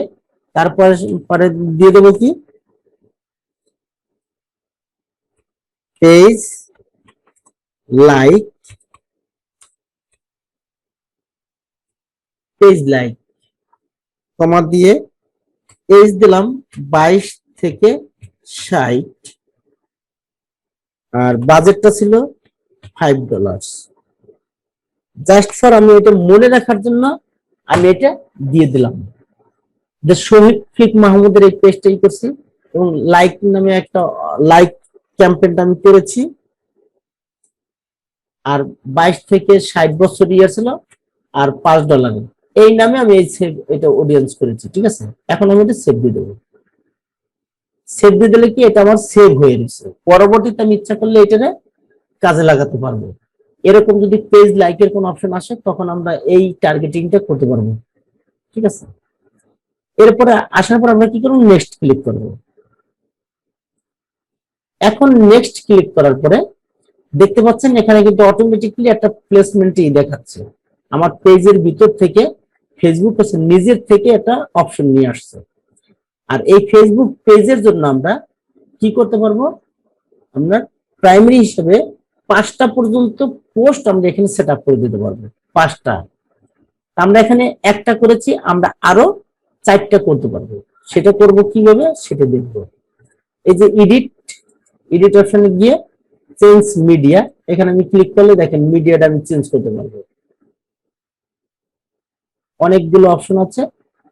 তারপরে পরে দিয়ে দেবো কি পেজ লাইক, কমা দিয়ে এজ দিলাম 22 থেকে 60, আর বাজেটটা ছিল $5। জাস্ট ফর আমি এটা মনে রাখার জন্য আমি এটা দিয়ে দিলাম যে শফিক মাহমুদের এই পেজটাই করছি, এবং লাইক নামে একটা লাইক ক্যাম্পেইনটা আমি করেছি, আর 22 থেকে 60 বছর ইয়ে ছিল, আর $5 এই নামে আমি এই সেভ এটা অডিয়েন্স করেছি, ঠিক আছে। এখন আমি এটা সেভ দিয়ে দেবো। সেভ দিয়ে দিলে কি এটা আমার সেভ হয়ে গেছে, পরবর্তীতে আমি ইচ্ছা করলে এটা কাজে লাগাতে পারবো। এরকম যদি পেজ লাইকের কোন অপশন আসে তখন আমরা এই টার্গেটিংটা করতে পারবো, ঠিক আছে। এরপরে আসার পর আমরা কি করবো, নেক্সট ক্লিক করব। এখন নেক্সট ক্লিক করার পরে দেখতে পাচ্ছেন এখানে কিন্তু অটোমেটিকলি একটা প্লেসমেন্টই দেখাচ্ছে। আমার পেজের ভিতর থেকে ফেসবুক নিজের থেকে একটা অপশন নিয়ে আসছে। আর এই ফেসবুক পেজের জন্য আমরা কি করতে পারবো, আমরা প্রাইমারি হিসেবে 5টা পর্যন্ত পোস্ট আমরা এখানে সেট আপ করে দিতে পারবো। 5টা, আমরা এখানে একটা করেছি, আমরা আরো 4টা করতে পারবো। সেটা করব কিভাবে সেটা দেখবো। এই যে এডিট অপশনে গিয়ে চেঞ্জ মিডিয়া, এখানে আমি ক্লিক করলে দেখেন মিডিয়াটা আমি চেঞ্জ করতে পারবো। অনেকগুলো অপশন আছে,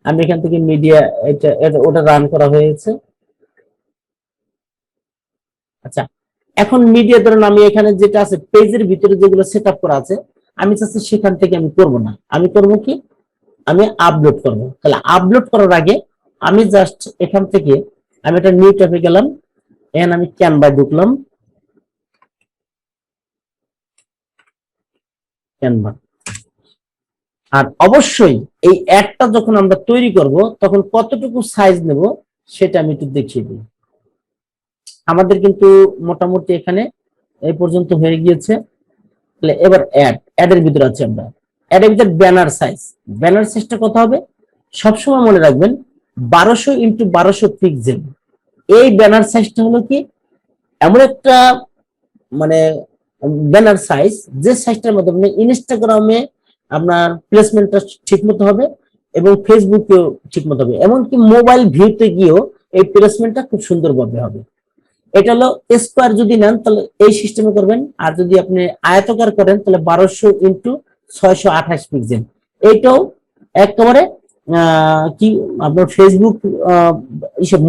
আমি এখান থেকে মিডিয়া ওটা রান করা হয়েছে। আচ্ছা, এখন মিডিয়া ধরুন আমি এখানে যেটা আছে পেজের ভিতরে যেগুলো সেট আপ করা আছে, আমি চাচ্ছি সেখান থেকে আমি করব না, আমি করব কি, আমি আপলোড করব। তাহলে আপলোড করার আগে আমি জাস্ট এখান থেকে আমি একটা নিউ ট্যাবে গেলাম, এখানে আমি ক্যানভায় ঢুকলাম, ক্যানভা। আর অবশ্যই এই অ্যাডটা যখন আমরা তৈরি করব তখন কতটুকু সাইজ নেব সেটা আমি একটু দেখিয়ে দিই। আমাদের কিন্তু মোটামুটি এখানে এই পর্যন্ত হয়ে গিয়েছে। তাহলে এবার অ্যাডের ভিতরে আছে, আমরা অ্যাডের ভিতরে ব্যানার সাইজটা কত হবে, সবসময় মনে রাখবেন 1200x1200 পিক্সেল। এই ব্যানার সাইজটা হলো কি এমন একটা মানে ব্যানার সাইজ, যে সাইজটার মধ্যে আপনি ইনস্টাগ্রামে আপনার প্লেসমেন্টটা ঠিক মতো হবে এবং ফেসবুকেও ঠিক মতো হবে, এমনকি মোবাইল ভিউতে গিয়েও এই প্লেসমেন্টটা খুব সুন্দরভাবে হবে। এটা হলো স্কোয়ার যদি নেন তাহলে এই সিস্টেমে করবেন, আর যদি আপনি আয়তকার করেন তাহলে 1200x628 পিক্সেল। এইটাও একেবারে কি আপনার ফেসবুক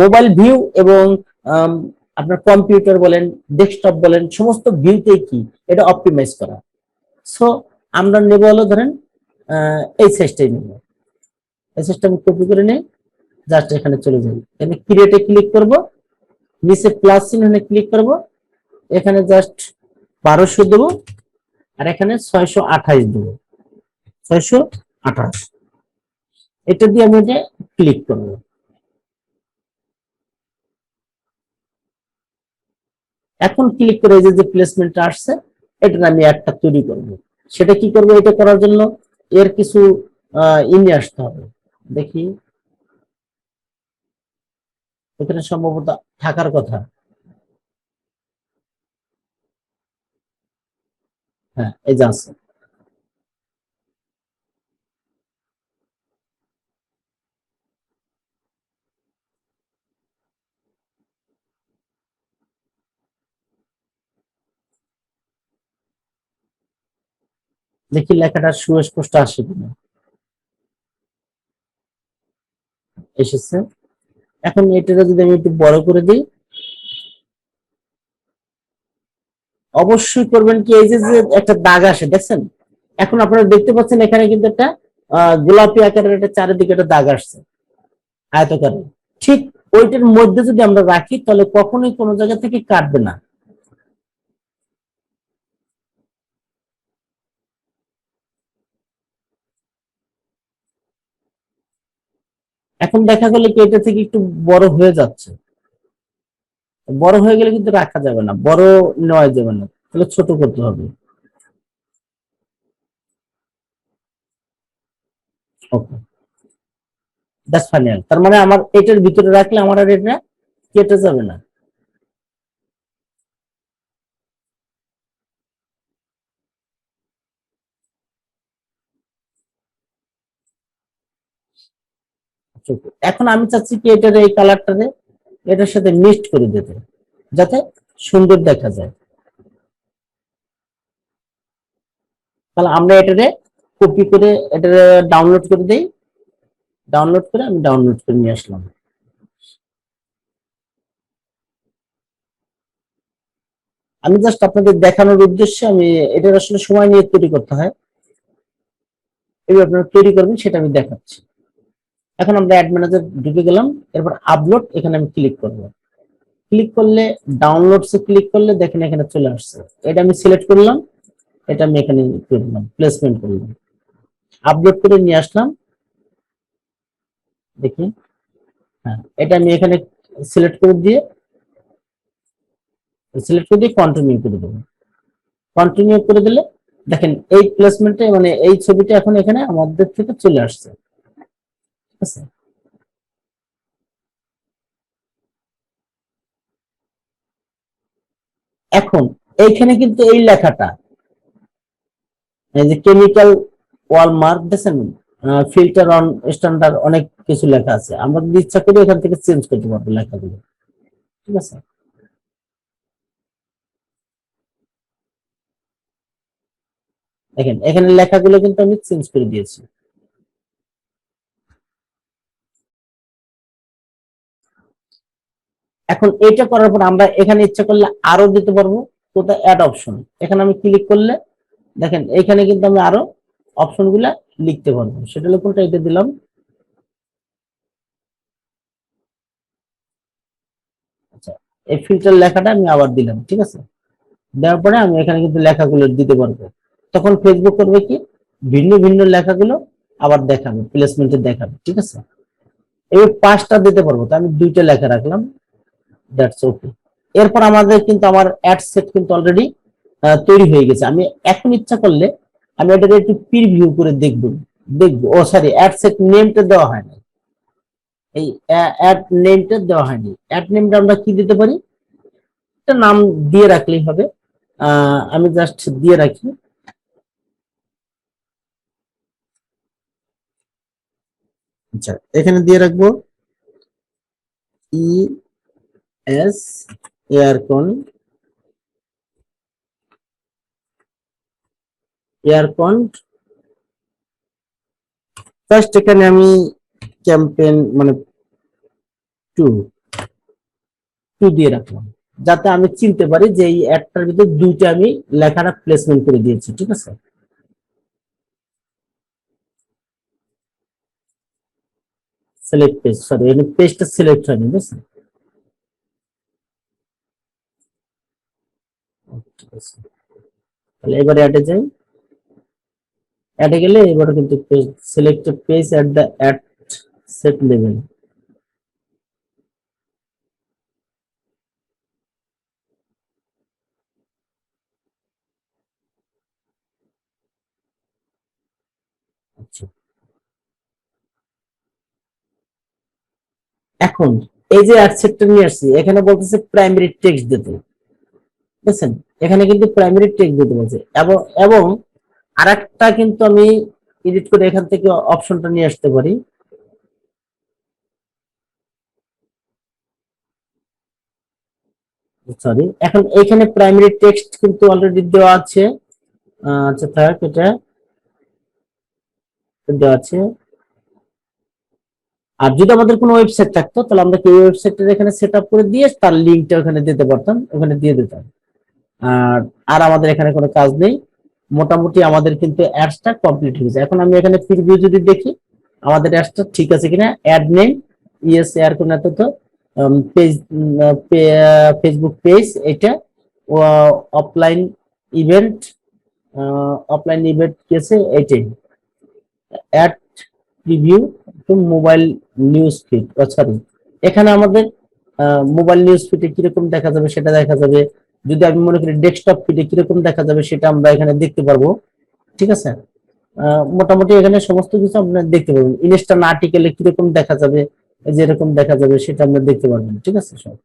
মোবাইল ভিউ এবং আপনার কম্পিউটার বলেন ডেস্কটপ বলেন সমস্ত ভিউতে কি এটা অপটিমাইজ করা। সো আমরা নেব হলো ধরেন এই সাইজটাই নেব, এই সাইজটা আমি কপি করে নেই, জাস্ট এখানে চলে যাই, এখানে ক্রিয়েটে ক্লিক করব, নিচে প্লাস চিহ্নে ক্লিক করব, এখানে জাস্ট 1200 দেবো, আর এখানে 628 দেবো, 628, এটা দিয়ে আমি এটা ক্লিক করবো। এখন ক্লিক করে যে প্লেসমেন্টটা আসছে এটা আমি একটা তৈরি করব। সেটা কি করব, এটা করার জন্য এর কিছু ইনি আসতে হবে, দেখি এখানে সম্ভবত থাকার কথা। হ্যাঁ, এই যে আছে। দেখি লেখাটা সুস্পষ্ট আসে কিনা। এসেছে। এখন এটা যদি আমি একটু বড় করে দিই, অবশ্যই করবেন কি, এই যে যে একটা দাগ আসে দেখছেন, এখন আপনারা দেখতে পাচ্ছেন এখানে কিন্তু একটা গোলাপি আকারের একটা চারিদিকে একটা দাগ আসছে আয়তকারে। ঠিক ওইটার মধ্যে যদি আমরা রাখি তাহলে কখনোই কোনো জায়গা থেকে কাটবে না। এখন দেখা গেল কি এটা থেকে একটু বড় হয়ে যাচ্ছে, বড় হয়ে গেলে কিন্তু রাখা যাবে না, বড় নেওয়া যাবে না, তাহলে ছোট করতে হবে। ওকে, দ্যাটস ফাইনাল। তার মানে আমার এটার ভিতরে রাখলে আমার আর এটা কেটে যাবে না। এখন আমি চাচ্ছি কি এটার এই কালারটারে এটার সাথে মিক্সড করে দিতে, যাতে সুন্দর দেখা যায়। তাহলে আমরা এটারে কপি করে এটারে ডাউনলোড করে দেই, ডাউনলোড করে আমি ডাউনলোড করে নিয়ে আসলাম। আমি জাস্ট আপনাদের দেখানোর উদ্দেশ্যে আমি এটার আসলে সময় নিয়ে তৈরি করতে হয়, এবার আপনারা তৈরি করবেন সেটা আমি দেখাচ্ছি। এখন আমরা অ্যাড ম্যানেজার ঢুকে গেলাম, এরপর আপলোড এখানে আমি ক্লিক করব। ক্লিক করলে ডাউনলোডসে ক্লিক করলে দেখেন এখানে চলে আসছে। এটা আমি সিলেক্ট করলাম, এটা আমি এখানে করলাম, প্লেসমেন্ট করলাম, আপলোড করে নিয়ে আসলাম। দেখি, হ্যাঁ এটা আমি এখানে সিলেক্ট করে দিয়ে কন্টিনিউ করে দেবো। কন্টিনিউ করে দিলে দেখেন এই প্লেসমেন্টে মানে এই ছবিটা এখন এখানে আমাদের থেকে চলে আসছে, ঠিক আছে। এখন এইখানে কিন্তু এই লেখাটা, এই যে কেমিক্যাল ওয়াল মার্ক দেখছেন, ফিল্টার অন স্ট্যান্ডার্ড, অনেক কিছু লেখা আছে, আমরা যদি ইচ্ছা করি এখান থেকে চেঞ্জ করতে পারবো লেখাগুলো, ঠিক আছে। দেখেন এখানে লেখাগুলো কিন্তু আমি চেঞ্জ করে দিয়েছি। এখন এটা করার পর আমরা এখানে ইচ্ছা করলে আরো দিতে পারবো, কোথায় অ্যাড অপশন, এখানে আমি ক্লিক করলে দেখেন এখানে কিন্তু আমি আরো অপশন গুলা লিখতে পারবো। সেটা হলো কোনটা, এটা দিলাম। আচ্ছা, এই ফিল্টার লেখাটা আমি আবার দিলাম, ঠিক আছে। দেওয়ার পরে আমি এখানে কিন্তু লেখাগুলো দিতে পারবো। তখন ফেসবুক করবে কি, ভিন্ন ভিন্ন লেখাগুলো আবার দেখাবে, প্লেসমেন্টে দেখাবে, ঠিক আছে। এবার পাঁচটা দিতে পারবো, তো আমি দুইটা লেখা রাখলাম, দ্যাটস ওকে। এরপর আমাদের কিন্তু আমার অ্যাড সেট কিন্তু অলরেডি তৈরি হয়ে গেছে। আমি এখন ইচ্ছা করলে আমি এটাকে একটু প্রিভিউ করে দেখবো, ও সরি, অ্যাড সেট নেমটা দেওয়া হয় না, এই অ্যাড নেমটা দেওয়া হয়নি। অ্যাড নেমটা আমরা কি দিতে পারি, একটা নাম দিয়ে রাখলেই হবে। আমি জাস্ট দিয়ে রাখি, আচ্ছা এখানে দিয়ে রাখবো E S aircon, aircon first, এখানে আমি ক্যাম্পেইন মানে টু টু দিয়ে রাখলাম, যাতে আমি চিনতে পারি যে এই অ্যাডটার ভিতরে দুইটা আমি লেখাটা প্লেসমেন্ট করে দিয়েছি, ঠিক আছে। সিলেক্ট পেজ, সরি এখানে পেজটা সিলেক্ট হয়নি, বুঝছেন, ঠিক আছে। তাহলে এবারে অ্যাডে যাই, অ্যাডে গেলে এবারে কিন্তু page selected page at the ad set level. আচ্ছা, এখন এই যে অ্যাড সেটটা নিয়ে আসছি, এখানে বলতেছে প্রাইমারি টেক্সট দিতে, বুঝছেন, এখানে কিন্তু প্রাইমারি টেক্সট দিতে বলছে। এবং এবং আরেকটা কিন্তু আমি এডিট করে এখান থেকে অপশনটা নিয়ে আসতে পারি, সরি, এখন এখানে প্রাইমারি টেক্সট কিন্তু অলরেডি দেওয়া আছে। আচ্ছা থাক এটা, দেওয়া আছে। আর যদি আমাদের কোনো ওয়েবসাইট থাকতো তাহলে আমরা কি ওয়েবসাইটের এখানে সেট আপ করে দিয়ে তার লিঙ্কটা ওখানে দিতে পারতাম, ওখানে দিয়ে দিতাম। আর আর আমাদের এখানে কোনো কাজ নেই। মোটামুটি আমাদের কিন্তু অ্যাডসটা কমপ্লিট হয়েছে। এখন আমি এখানে প্রিভিউ যদি দেখি আমাদের অ্যাডসটা ঠিক আছে কিনা। অ্যাড নেম ইয়েস এর কোন তো পেজ, ফেসবুক পেজ এটা অফলাইন ইভেন্ট, অফলাইন ইভেন্ট কেসে এটাই ad preview to mobile news feed. Sorry, এখানে আমাদের মোবাইল নিউজ ফিডে কিরকম দেখা যাবে সেটা দেখা যাবে। যদি আমি মনে করি ডেস্কটপ ফিডে কিরকম দেখা যাবে সেটা আমরা এখানে দেখতে পারবো। ঠিক আছে, মোটামুটি এখানে সমস্ত কিছু আপনারা দেখতে পারবেন। ইনস্ট্যান্ট আর্টিকেলে কিরকম দেখা যাবে, যেরকম দেখা যাবে সেটা আমরা দেখতে পারবেন। ঠিক আছে, সব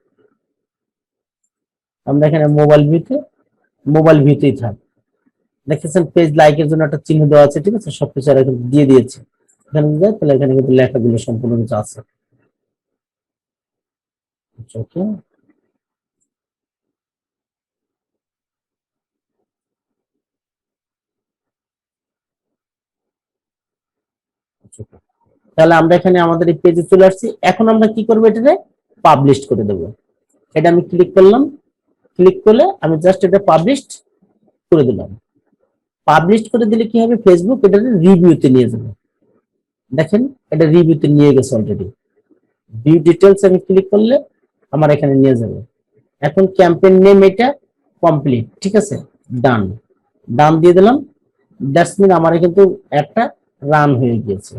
আমরা এখানে মোবাইল ভিউতেই থাক। দেখেছেন পেজ লাইকের জন্য একটা চিহ্ন দেওয়া আছে। ঠিক আছে, সবকিছু এখানে দিয়ে দিয়েছে। এখানে যায় তাহলে এখানে কিন্তু লেখাগুলো সম্পূর্ণ কিছু আছে। ওকে, তাহলে আমরা এখানে আমাদের এই পেজে চলে আসছি। এখন আমরা কি করবো, এটাকে পাবলিশ করে দেবো। এটা আমি ক্লিক করলাম, ক্লিক করলে আমি জাস্ট এটা পাবলিশ করে দিলাম। পাবলিশ করে দিলে কি হবে, ফেসবুক এটা রিভিউতে নিয়ে যাবে। দেখেন এটা রিভিউতে নিয়ে গেছে অলরেডি। ভিউ ডিটেলস আমি ক্লিক করলে আমার এখানে নিয়ে যাবে। এখন ক্যাম্পেইন নেম এটা কমপ্লিট। ঠিক আছে, ডান, ডান দিয়ে দিলাম। দ্যাটস মিন আমার কিন্তু একটা রান হয়ে গিয়েছে।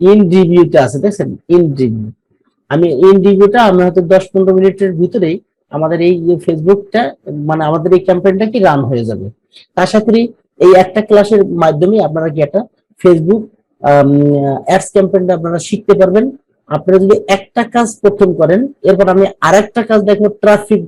ইন রিভিউতে আছে, দেখছেন ইন রিভিউ। আমি ইন রিভিউটা আমি হয়তো 10-15 মিনিটের ভিতরেই আমাদের এই যে ফেসবুকটা মানে আমাদের এই ক্যাম্পেইনটা কি রান হয়ে যাবে। আশা করি এই একটা ক্লাসের মাধ্যমে আপনারা কি একটা ফেসবুক অ্যাডস ক্যাম্পেইনটা আপনারা শিখতে পারবেন। আপনারা যদি একটা কাজ প্রথম করেন, এরপর আমি আরেকটা কাজ দেখবো, ট্রাফিক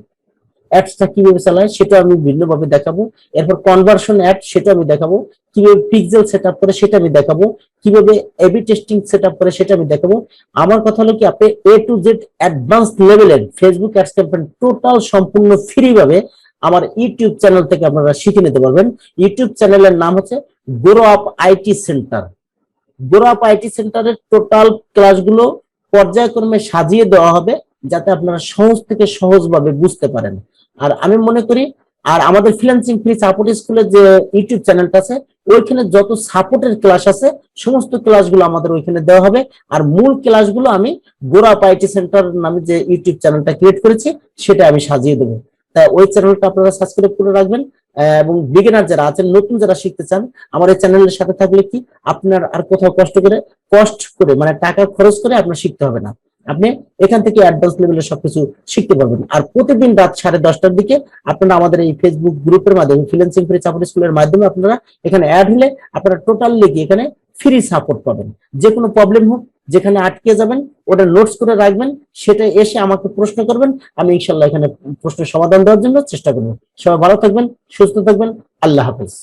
অ্যাডসটা কিভাবে চালায় সেটা আমি ভিন্নভাবে দেখাবো। এরপর কনভার্সন অ্যাড সেটা আমি দেখাবো, কিভাবে পিক্সেল সেটআপ করে সেটা আমি দেখাবো, কিভাবে এবি টেস্টিং সেটআপ করে সেটা আমি দেখাবো। আমার কথা হলো কি, আপনি এ টু জেড অ্যাডভান্স লেভেলের ফেসবুক অ্যাডস ক্যাম্পেইন টোটাল সম্পূর্ণ ফ্রি ভাবে আমার ইউটিউব চ্যানেল থেকে আপনারা শিখে নিতে পারবেন। ইউটিউব চ্যানেলের নাম হচ্ছে grow up IT centre. Grow up IT সেন্টারের টোটাল ক্লাসগুলো পর্যায়ক্রমে সাজিয়ে দেওয়া হবে যাতে আপনারা সহজ থেকে সহজভাবে বুঝতে পারেন। আর আমি মনে করি আর আমাদের ফ্রিল্যান্সিং ফ্রি সাপোর্ট স্কুলের যে ইউটিউব চ্যানেলটা আছে ওইখানে যত সাপোর্টের ক্লাস আছে সমস্ত ক্লাসগুলো আমাদের ওইখানে দেওয়া হবে। আর মূল ক্লাসগুলো আমি গ্রো আপ আইটি সেন্টার নামে যে ইউটিউব চ্যানেলটা ক্রিয়েট করেছি সেটা আমি সাজিয়ে দেবো। তাই ওই চ্যানেলটা আপনারা সাবস্ক্রাইব করে রাখবেন। এবং বিগিনার যারা আছেন, নতুন যারা শিখতে চান, আমার এই চ্যানেলের সাথে থাকলে কি আপনার আর কোথাও কষ্ট করে মানে টাকা খরচ করে আপনার শিখতে হবে না। আপনি এখান থেকে অ্যাডভান্স লেভেলের সবকিছু শিখতে পারবেন। আর প্রতিদিন রাত 10:30টার দিকে আপনারা আমাদের এই ফেসবুক গ্রুপের মাধ্যমে ফ্রিল্যান্সিং ফ্রি সাপোর্ট স্কুলের মাধ্যমে আপনারা এখানে অ্যাড হলে আপনারা টোটাল লিখে এখানে ফ্রি সাপোর্ট পাবেন। যে কোনো প্রবলেম হোক, যেখানে আটকে যাবেন ওটা নোটস করে রাখবেন, সেটা এসে আমাকে প্রশ্ন করবেন। আমি ইনশাল্লাহ এখানে প্রশ্নের সমাধান দেওয়ার জন্য চেষ্টা করব। সবাই ভালো থাকবেন, সুস্থ থাকবেন। আল্লাহ হাফেজ।